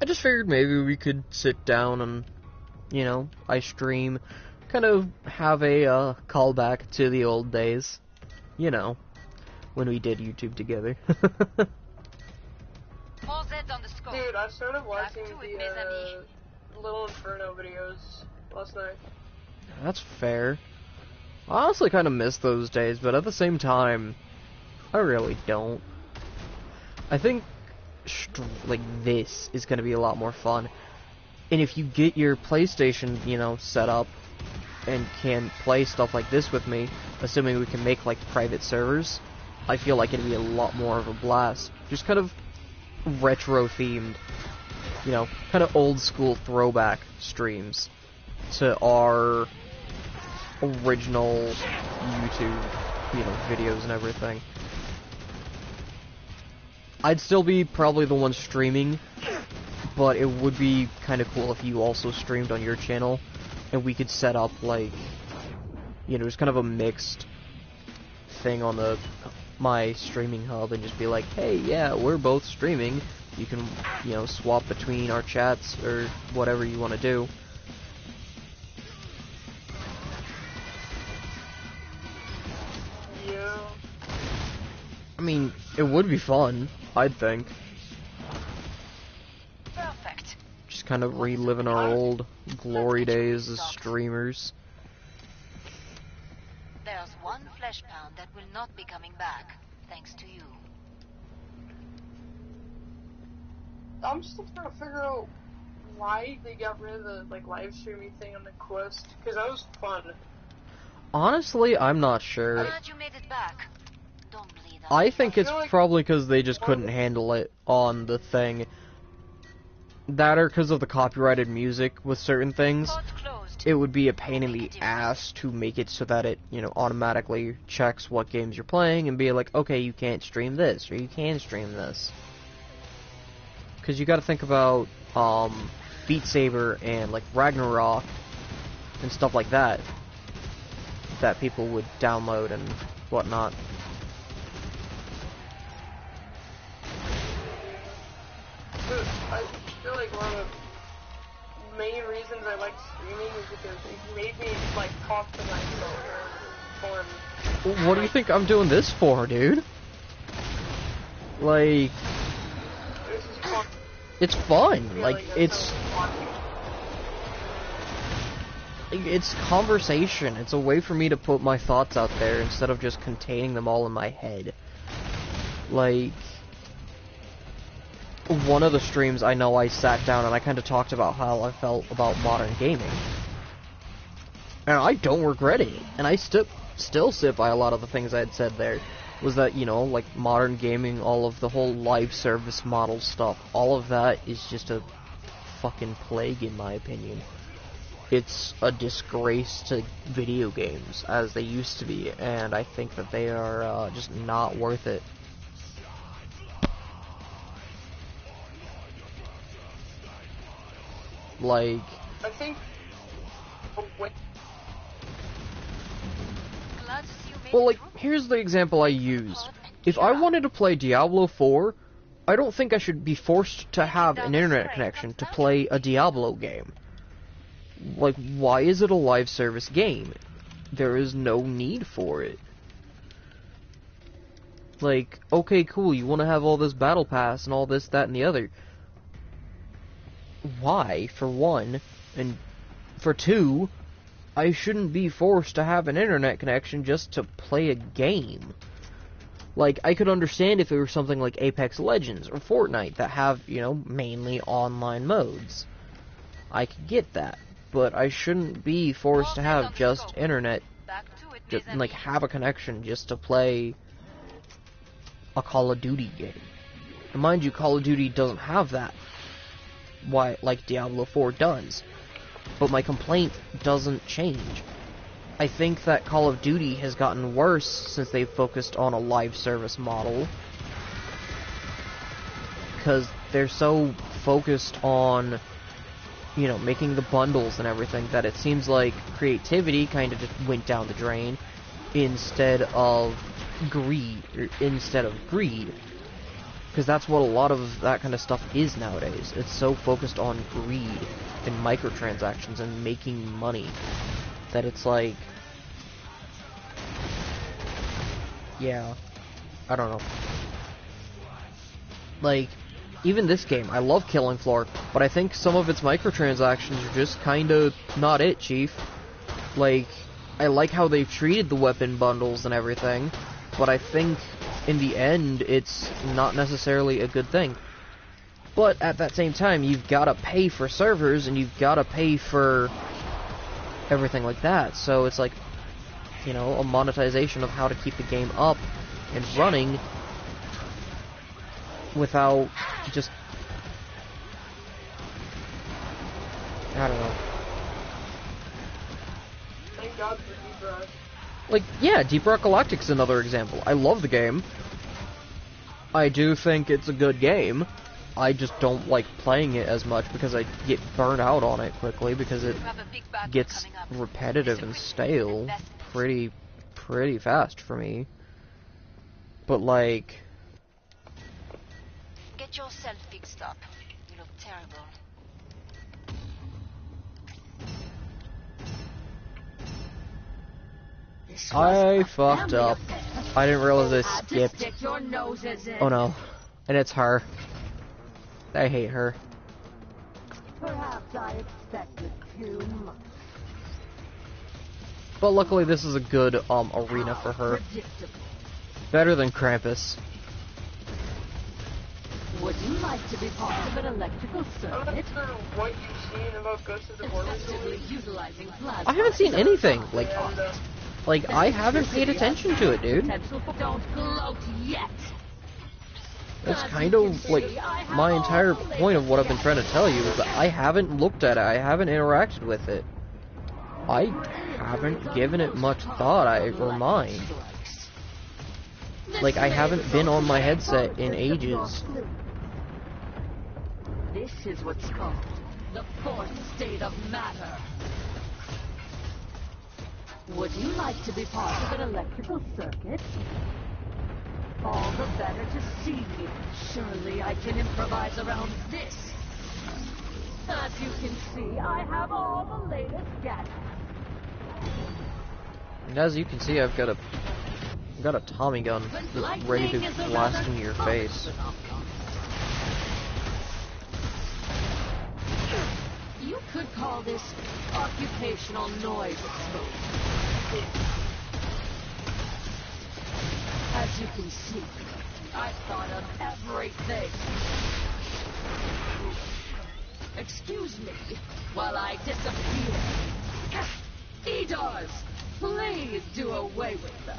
I just figured maybe we could sit down and, you know, I stream, kind of have a callback to the old days. You know, when we did YouTube together. More Zeds on the scope. Dude, I started watching Back to it, mes amis. the Little Inferno videos last night. That's fair. I honestly kind of miss those days, but at the same time, I really don't. I think, like, this is going to be a lot more fun. And if you get your PlayStation, you know, set up, and can play stuff like this with me, assuming we can make, like, private servers, I feel like it'd be a lot more of a blast. Just kind of retro-themed, you know, kind of old-school throwback streams to our original YouTube, you know, videos and everything. I'd still be probably the one streaming, but it would be kind of cool if you also streamed on your channel, and we could set up, like, you know, just kind of a mixed thing on my streaming hub, and just be like, hey, yeah, we're both streaming. You can, you know, swap between our chats, or whatever you want to do. Yeah. I mean, it would be fun, I'd think. Perfect. Just kind of reliving our old glory days as streamers. There's one one flesh pound that will not be coming back, thanks to you. I'm still trying to figure out why they got rid of the live streaming thing on the quest, because that was fun. Honestly, I'm not sure. Glad you made it back. Don't bleed out. I think it's You know, like, probably because they just couldn't handle it on the thing. That or because of the copyrighted music with certain things. Port's closed. It would be a pain in the ass to make it so that it, you know, automatically checks what games you're playing and be like, okay, you can't stream this, or you can stream this. Because you gotta think about, Beat Saber and, like, Ragnarok and stuff like that people would download and whatnot. I feel like one of the main reasons I like streaming is because it made me talk to myself more fun. What do you think I'm doing this for, dude? Like, This is fun. it's fun. Yeah, Like, that's it's conversation. It's a way for me to put my thoughts out there instead of just containing them all in my head. Like, one of the streams I know I sat down and I kind of talked about how I felt about modern gaming. And I don't regret it. And I still sit by a lot of the things I had said there. Was that, you know, like, modern gaming, all of the whole live service model stuff, all of that is just a fucking plague in my opinion. It's a disgrace to video games, as they used to be, and I think that they are just not worth it. Like, I think. Oh, wait. Glad to see you made well, it like, through. here's the example I use. If I wanted to play Diablo 4, I don't think I should be forced to have an internet connection to play a Diablo game. Like, why is it a live service game? There is no need for it. Like, okay, cool, you want to have all this battle pass and all this, that, and the other. Why, for one? And for two, I shouldn't be forced to have an internet connection just to play a game. Like, I could understand if it were something like Apex Legends or Fortnite that have, you know, mainly online modes. I could get that. But I shouldn't be forced to have just internet, Back to it, just, mes like, amis. have a connection just to play a Call of Duty game. And mind you, Call of Duty doesn't have that, like Diablo 4 does. But my complaint doesn't change. I think that Call of Duty has gotten worse since they've focused on a live service model. Because they're so focused on, you know, making the bundles and everything that it seems like creativity kind of just went down the drain instead of greed. Because that's what a lot of that kind of stuff is nowadays. It's so focused on greed and microtransactions and making money that it's like, yeah, I don't know. Like, even this game, I love Killing Floor, but I think some of its microtransactions are just kinda not it, Chief. Like, I like how they've treated the weapon bundles and everything, but I think, in the end, it's not necessarily a good thing. But, at that same time, you've gotta pay for servers, and you've gotta pay for everything like that, so it's like, you know, a monetization of how to keep the game up and running without just, I don't know. Thank God for Deep Rock. Like, yeah, Deep Rock Galactic's another example. I love the game. I do think it's a good game. I just don't like playing it as much because I get burnt out on it quickly because it You have a big battle gets coming up. repetitive and stale pretty fast for me. But like, Get yourself fixed up. You look terrible. I fucked up. I didn't realize I skipped. Stick your noses in. Oh no. And it's her. I hate her. Perhaps I expected too much. But luckily this is a good arena for her. Better than Krampus. Would you like to be part of an electrical I'm not circuit? sure what you've seen about Ghost of the Borderlands. Effectively utilizing plasma. I haven't seen anything. Like And, I haven't paid attention to it, dude. Potential for don't gloat yet. That's kind of like my entire point of what I've been trying to tell you is that I haven't looked at it. I haven't interacted with it. I haven't given it much thought or mind. Like, I haven't been on my headset in ages. This is what's called the fourth state of matter. Would you like to be part of an electrical circuit? All the better to see me. Surely I can improvise around this. As you can see, I have all the latest gadgets. And as you can see, I've got a Tommy gun that's ready to blast into your face. You could call this occupational noise exposure. As you can see, I've thought of everything. Excuse me while I disappear. Eaters, please do away with them.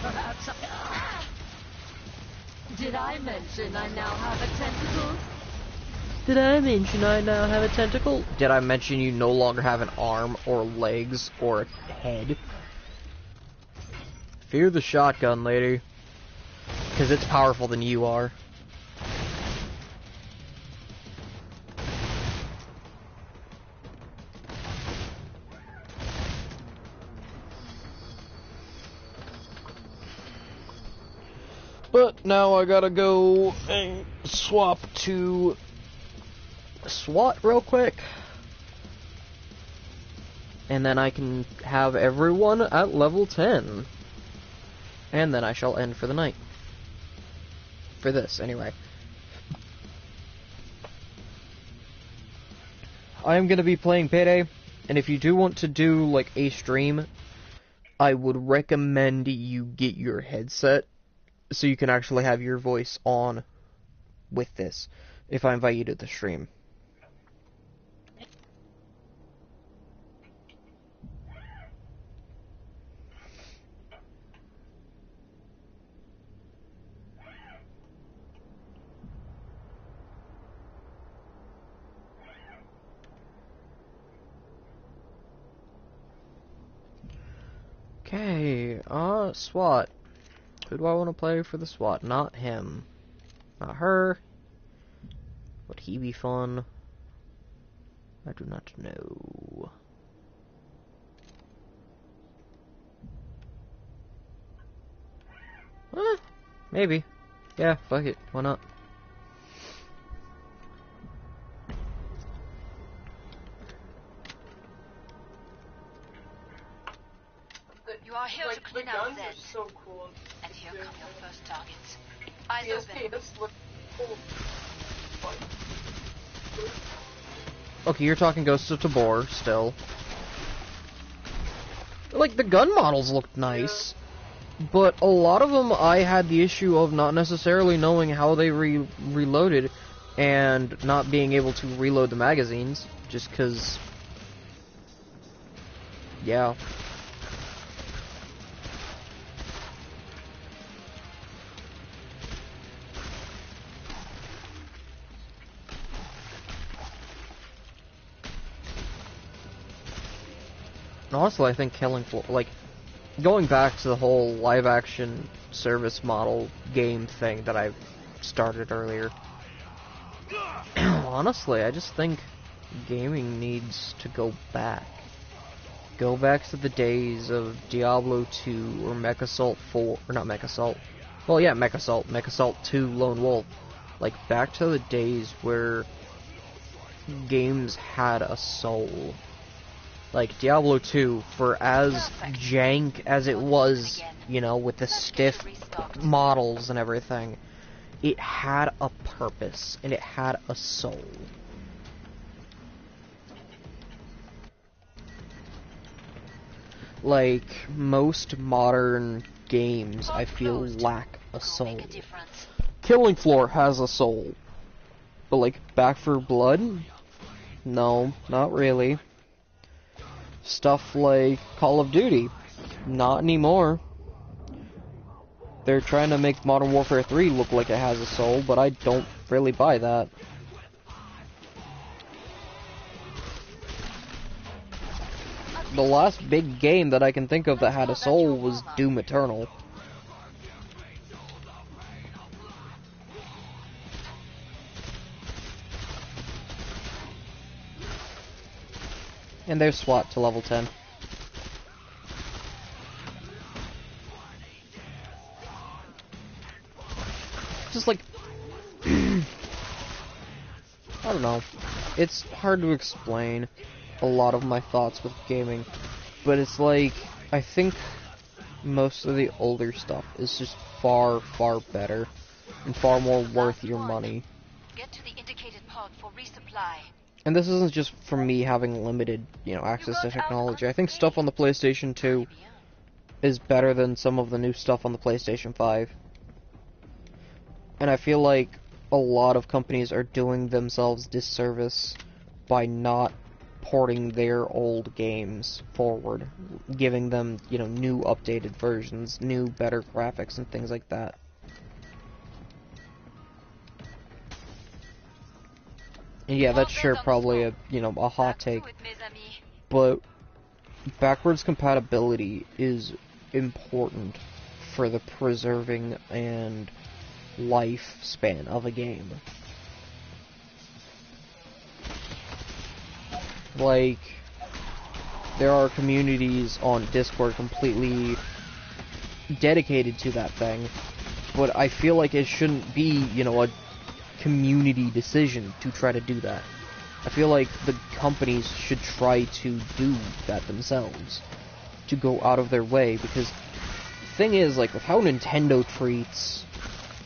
Perhaps Did I mention I now have a tentacle? Did I mention I now have a tentacle? Did I mention you no longer have an arm or legs or a head? Fear the shotgun, lady. Because it's powerful than you are. But now I gotta go and swap to SWAT real quick. And then I can have everyone at level 10. And then I shall end for the night. For this, anyway. I am gonna be playing Payday, and if you do want to do, like, a stream, I would recommend you get your headset so you can actually have your voice on with this, if I invite you to the stream. Okay, SWAT. Who do I want to play for the SWAT? Not him. Not her. Would he be fun? I do not know. Maybe. Yeah, fuck it. Why not? You are here to the clean out guns Zed. are so cool. And here come your first targets. Eyes PSP, open. this looks cool. Okay, you're talking Ghost of Tabor still. Like, the gun models looked nice, but a lot of them I had the issue of not necessarily knowing how they reloaded and not being able to reload the magazines, just because, yeah. Honestly, I think Killing Floor, like, going back to the whole live-action service model game thing that I started earlier, honestly, I just think gaming needs to go back. Go back to the days of Diablo 2 or MechAssault 4, or not MechAssault, well, yeah, MechAssault 2 Lone Wolf. Like, back to the days where games had a soul. Like, Diablo 2, for as jank as it was, you know, with the stiff models and everything, it had a purpose, and it had a soul. like, most modern games, I feel, lack a soul. Killing Floor has a soul. But, like, Back 4 Blood? No, not really. Stuff like Call of Duty? Not anymore. They're trying to make Modern Warfare 3 look like it has a soul, but I don't really buy that. The last big game that I can think of that had a soul was Doom Eternal. And there's SWAT to level 10. Just like... I don't know. It's hard to explain a lot of my thoughts with gaming. But it's like, I think most of the older stuff is just far, far better. And far more worth your money. Get to the indicated pod for resupply. And this isn't just from me having limited, access to technology. I think stuff on the PlayStation 2 is better than some of the new stuff on the PlayStation 5. And I feel like a lot of companies are doing themselves disservice by not porting their old games forward, giving them, new updated versions, new better graphics and things like that. And yeah, that's sure probably a hot take, but backwards compatibility is important for the preserving and lifespan of a game. Like, there are communities on Discord completely dedicated to that thing, but I feel like it shouldn't be, a community decision to try to do that. I feel like the companies should try to do that themselves, to go out of their way, because the thing is, like, with how Nintendo treats,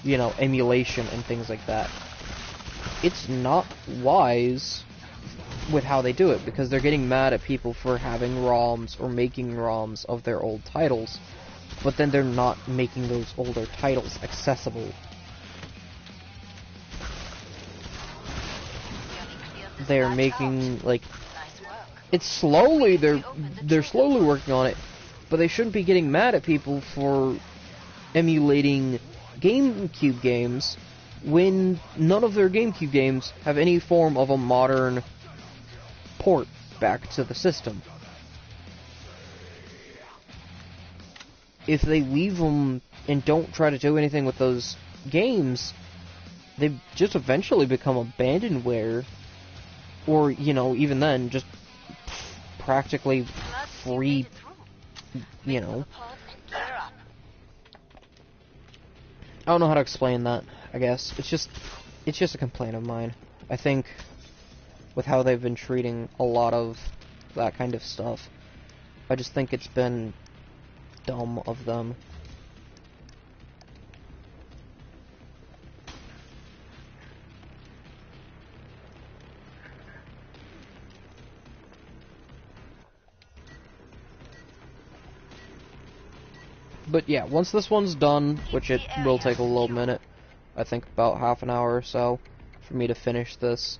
emulation and things like that, it's not wise with how they do it, because they're getting mad at people for having ROMs or making ROMs of their old titles, but then they're not making those older titles accessible. They're making, like, it's slowly, they're slowly working on it, but they shouldn't be getting mad at people for emulating GameCube games when none of their GameCube games have any form of a modern port back to the system. If they leave them and don't try to do anything with those games, they just eventually become abandonware. Or, even then, just practically free, I don't know how to explain that, I guess. It's just a complaint of mine. I think, with how they've been treating a lot of that kind of stuff, I just think it's been dumb of them. But yeah, once this one's done, which it will take a little minute, I think about half an hour or so, for me to finish this,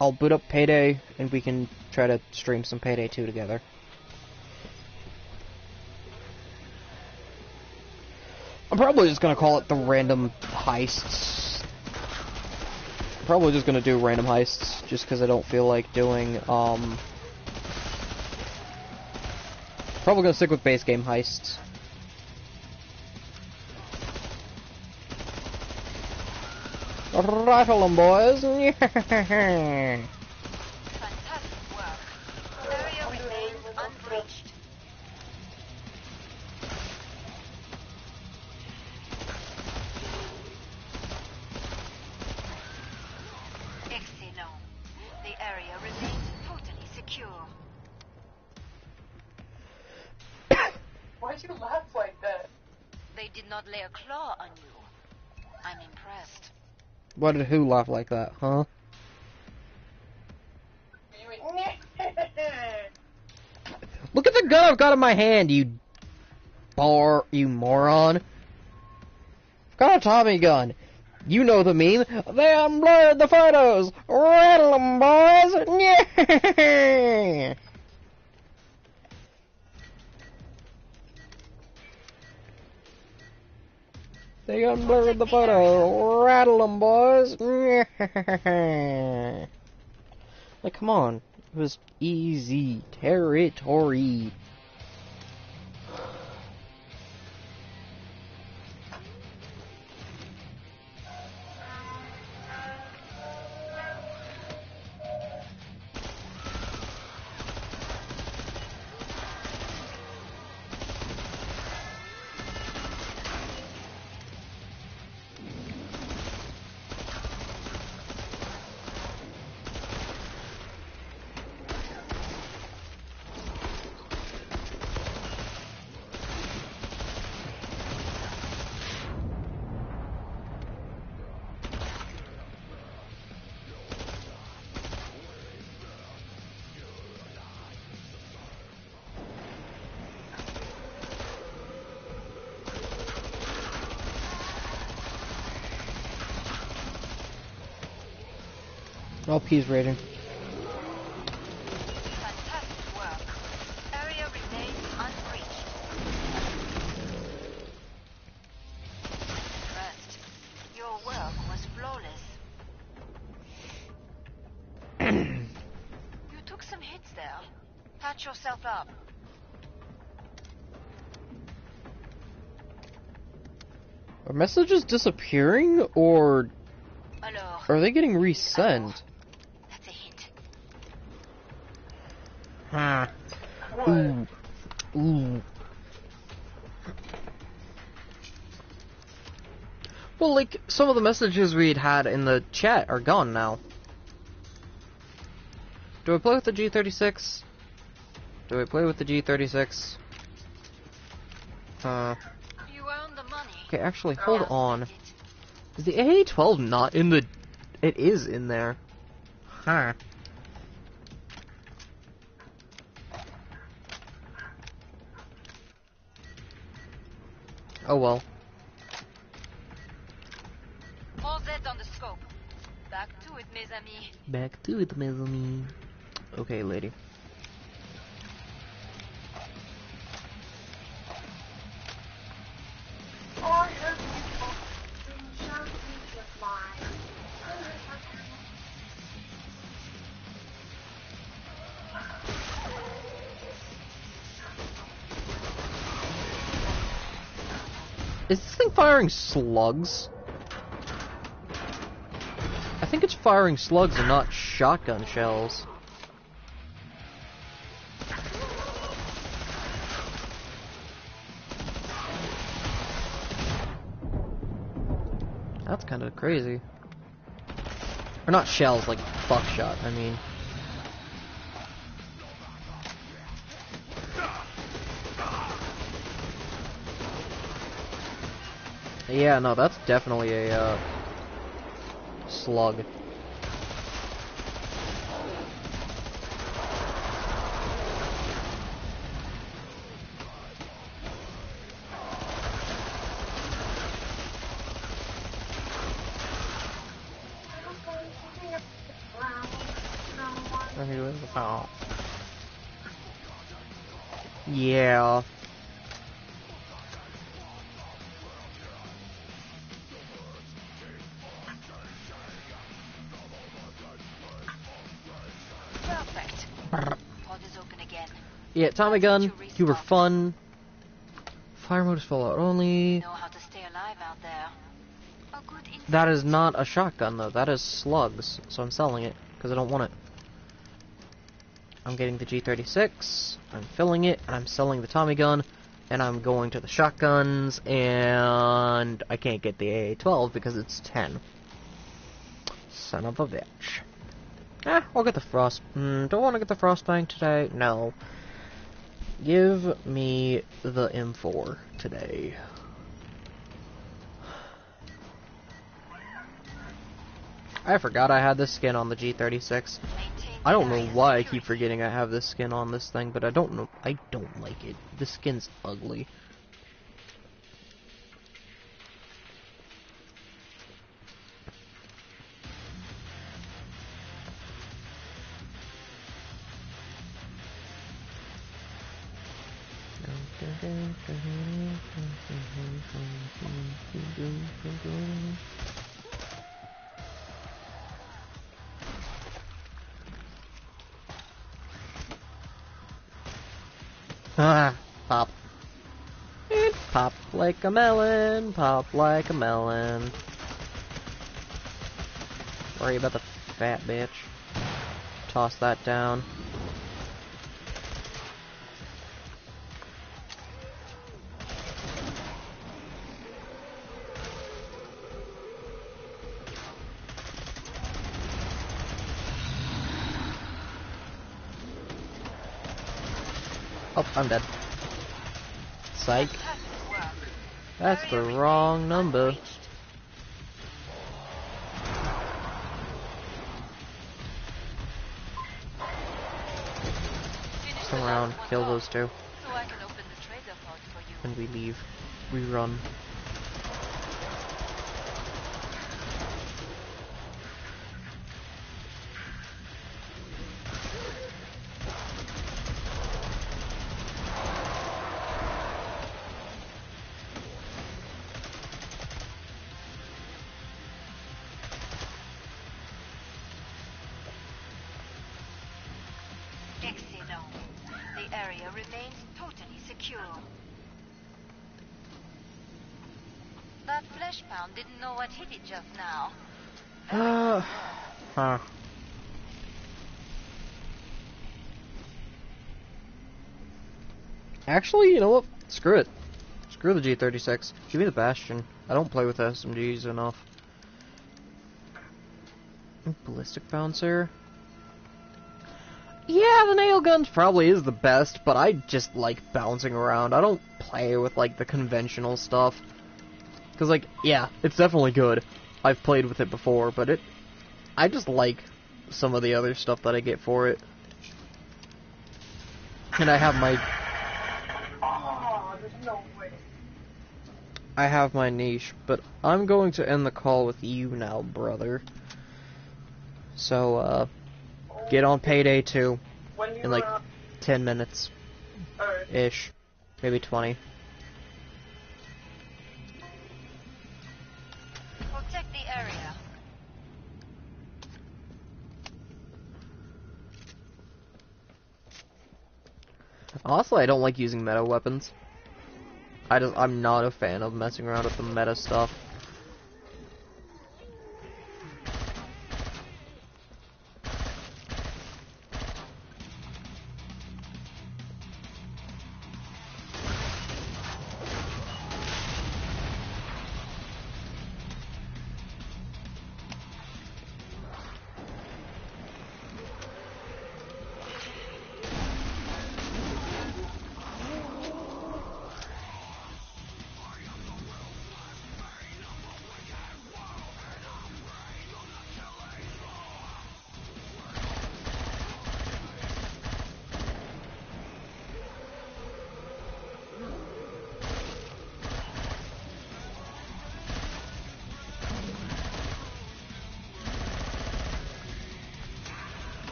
I'll boot up Payday, and we can try to stream some Payday 2 together. I'm probably just gonna call it the random heists. I'm probably just gonna do random heists, just because I don't feel like doing, probably gonna stick with base game heists. Rattle 'em, boys! Fantastic work. Area remains unbreached. Excellent. The area remains totally secure. Why'd you laugh like that? They did not lay a claw on you. I'm impressed. Why did who laugh like that, huh? Look at the gun I've got in my hand, you moron. I've got a Tommy gun. You know the meme. They unblurred the photos. Rattle 'em, boys. Yeah. They unblurred the photo. Rattle 'em, boys. Like, come on. It was easy territory. Oh, P's rating. Fantastic work. Area remains unbreached. Impressed. Your work was flawless. You took some hits there. Patch yourself up. Are messages disappearing, or Alors, are they getting resent? that's a hint. Huh. Ooh. Ooh. Well, like, some of the messages we'd had in the chat are gone now. Do I play with the G36? Do I play with the G36? You earned the money. Okay, actually, hold Just on. take it. Is the AA-12 not in the... It is in there. Huh. Oh well. All Z on the scope. Back to it, mes amis. Back to it, mes amis. Okay, lady. Or your people being shown with mine. Is this thing firing slugs? I think it's firing slugs and not shotgun shells. That's kind of crazy. Or not shells, like buckshot, I mean. Yeah, no, that's definitely a, slug. Yeah. Perfect. Pod is open again. Yeah, Tommy gun, you were fun. Fire mode is Fallout only. Know how to stay alive out there. A good instinct. That is not a shotgun though, that is slugs, so I'm selling it, because I don't want it. I'm getting the G36, I'm filling it, and I'm selling the Tommy gun, and I'm going to the shotguns, and I can't get the AA-12 because it's 10. Son of a bitch. I'll get the Frost... don't want to get the Frostbang today, no. Give me the M4 today. I forgot I had this skin on the G36. Maintain I don't know why I keep forgetting I have this skin on this thing, but I don't know. I don't like it. This skin's ugly. Ah, pop. Pop like a melon, pop like a melon. Worry about the fat bitch. Toss that down. Oh, I'm dead. Psych. That's the wrong number. Come around, kill those two. So I can open the trader pod for you. And we leave. We run. Excellent. The area remains totally secure. That flesh pound didn't know what hit it just now. Huh. Actually, you know what? Screw it. Screw the G36. Give me the Bastion. I don't play with SMGs enough. Ballistic Bouncer. Yeah, the nail guns probably is the best, but I just like bouncing around. I don't play with, like, the conventional stuff. Because, like, yeah, it's definitely good. I've played with it before, but I just like some of the other stuff that I get for it. And I have my... Oh, there's no way. I have my niche, but I'm going to end the call with you now, brother. So, get on Payday 2 When you in, like, 10 minutes. Alright. Ish. Maybe 20. Protect the area. Honestly, I don't like using meta weapons. I'm not a fan of messing around with the meta stuff.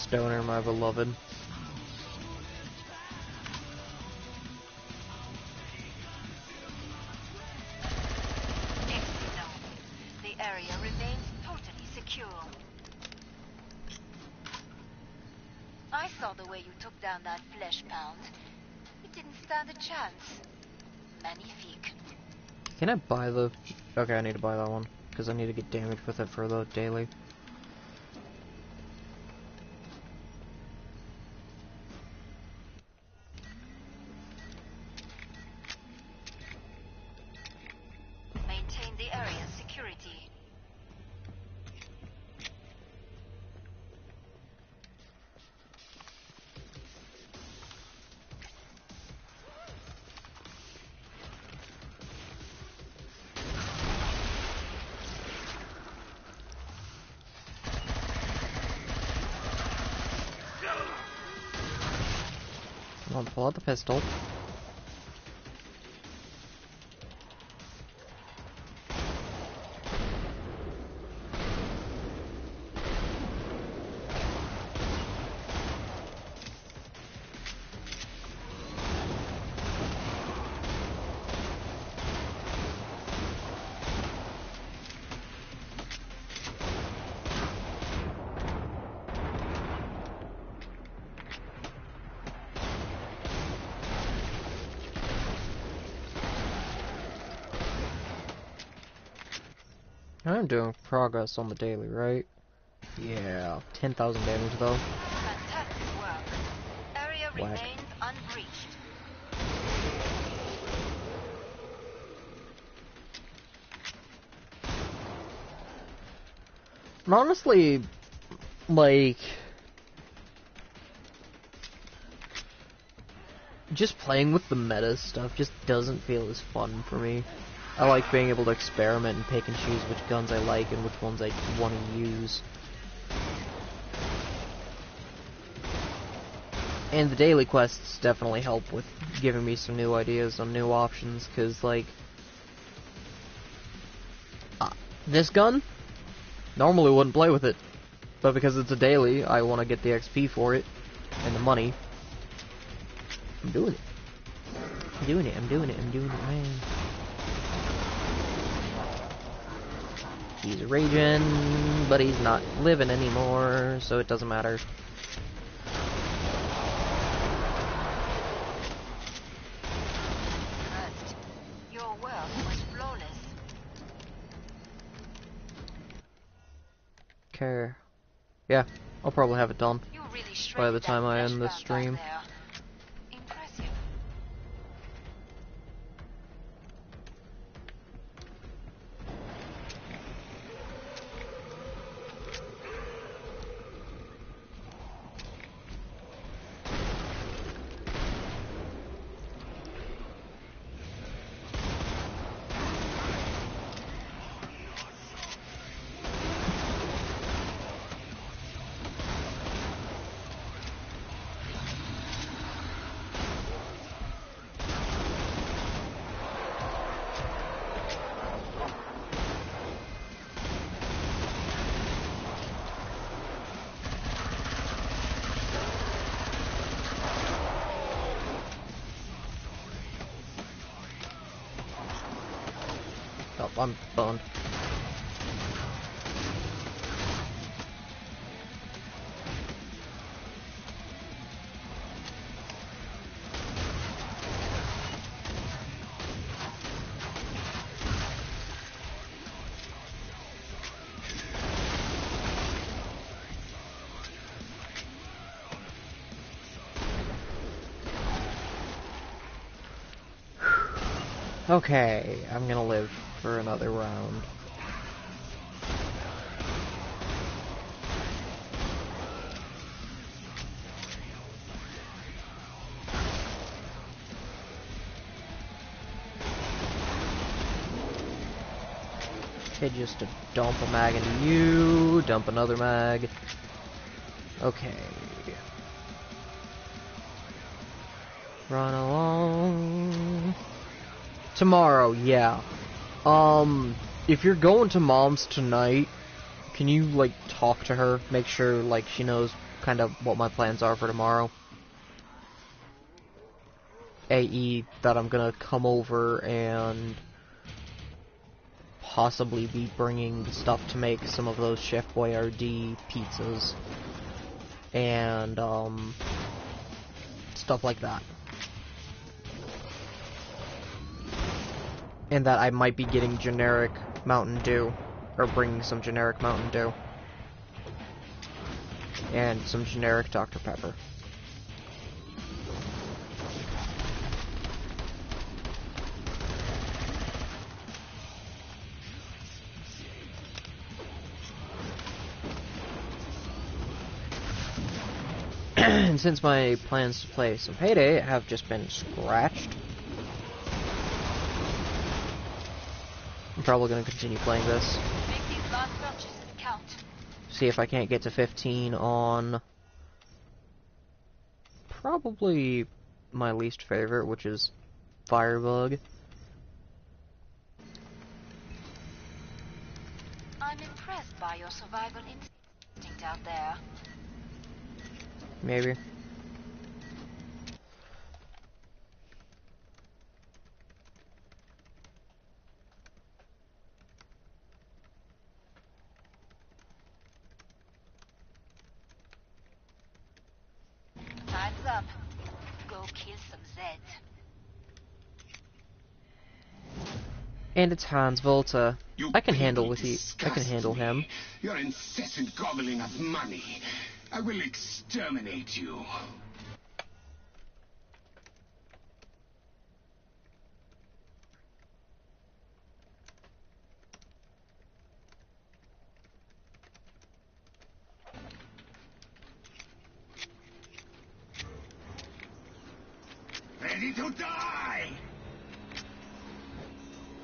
Stoner, my beloved. Exit zone. The area remains totally secure. I saw the way you took down that flesh pound. It didn't stand a chance. Magnifique. Can I buy the... Okay, I need to buy that one, because I need to get damage with it for the daily. Maintain the area's security. Come on, pull out the pistol. I'm doing progress on the daily, right? Yeah, 10,000 damage though. Fantastic work. Area Whack. remains unbreached. And honestly, like, just playing with the meta stuff just doesn't feel as fun for me. I like being able to experiment and pick and choose which guns I like and which ones I want to use. And the daily quests definitely help with giving me some new ideas on new options, because, like, this gun, normally wouldn't play with it, but because it's a daily, I want to get the XP for it, and the money. I'm doing it. I'm doing it, man. He's raging, but he's not living anymore, so it doesn't matter. First, your world was flawless. Okay. Yeah, I'll probably have it done You really by shredded the time that I flesh end this pound back stream. there. Impressive. Oh, I'm boned. Okay, I'm gonna live for another round. Okay, just to dump a mag into you, dump another mag. Okay. Run along. Tomorrow, yeah. If you're going to Mom's tonight, can you, like, talk to her? Make sure, like, she knows kind of what my plans are for tomorrow. AE, that I'm gonna come over and possibly be bringing stuff to make some of those Chef Boyardee pizzas. And, stuff like that. And that I might be getting generic Mountain Dew, or bringing some generic Mountain Dew. And some generic Dr. Pepper. And since my plans to play some Payday have just been scratched, I'm probably going to continue playing this. Make these last purchases count. See if I can't get to 15 on probably my least favorite, which is Firebug. I'm impressed by your survival instinct out there. Maybe. Time's up. Go kill some Zeds. And it's Hex-Voltaire. You I can people handle with you. I can disgust handle me. him. Your incessant gobbling of money. I will exterminate you. Ready to die!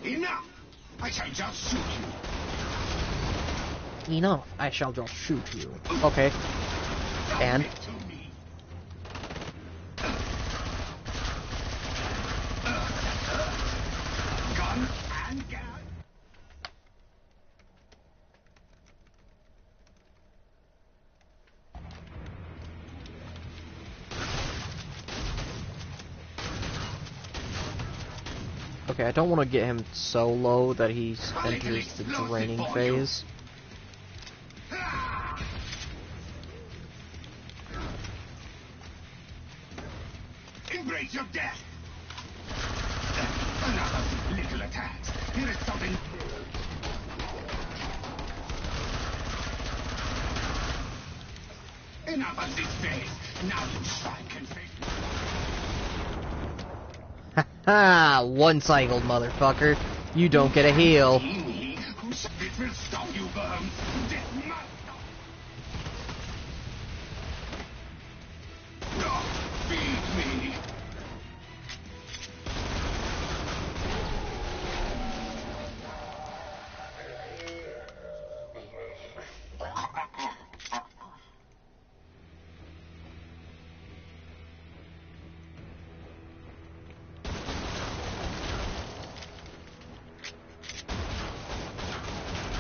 Enough! I shall just shoot you. Enough. I shall just shoot you. Okay. And? Submit to me. Gun and gas. Okay, I don't want to get him so low that he enters the draining phase. Embrace your death. Another little attacks. Here is something. Enough of this phase. Now you strike and face. Ha! One-cycled, motherfucker. You don't get a heal. Me, who said it will stop you, Worms? This must stop. No, feed me.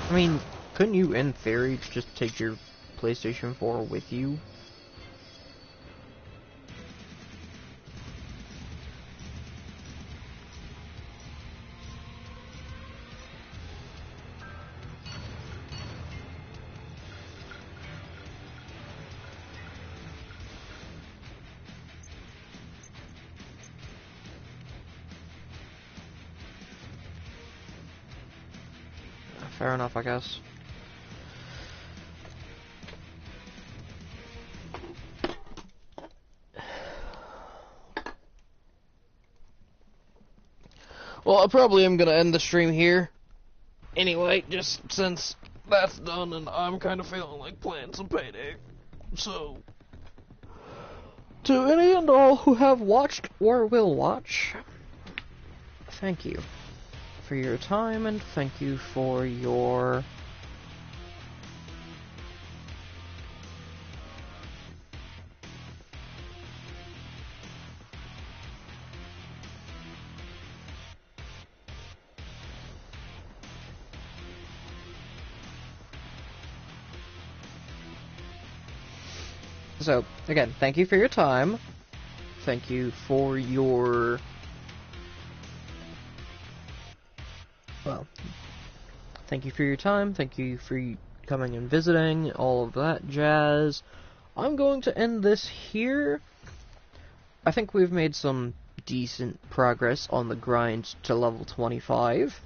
I mean, couldn't you, in theory, just take your PlayStation 4 with you? Fair enough, I guess. Well, I probably am gonna end the stream here. Anyway, just since that's done and I'm kind of feeling like playing some Payday. So, to any and all who have watched or will watch, thank you for your time and thank you for your So, again, thank you for your time. Thank you for your... Well, thank you for your time. Thank you for coming and visiting, all of that jazz. I'm going to end this here. I think we've made some decent progress on the grind to level 25.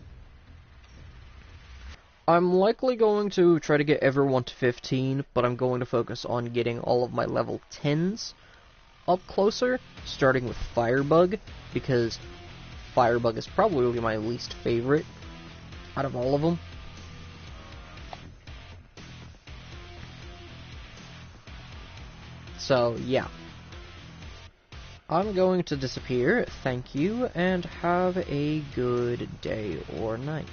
I'm likely going to try to get everyone to 15, but I'm going to focus on getting all of my level 10s up closer, starting with Firebug, because Firebug is probably my least favorite out of all of them. So, yeah. I'm going to disappear. Thank you, and have a good day or night.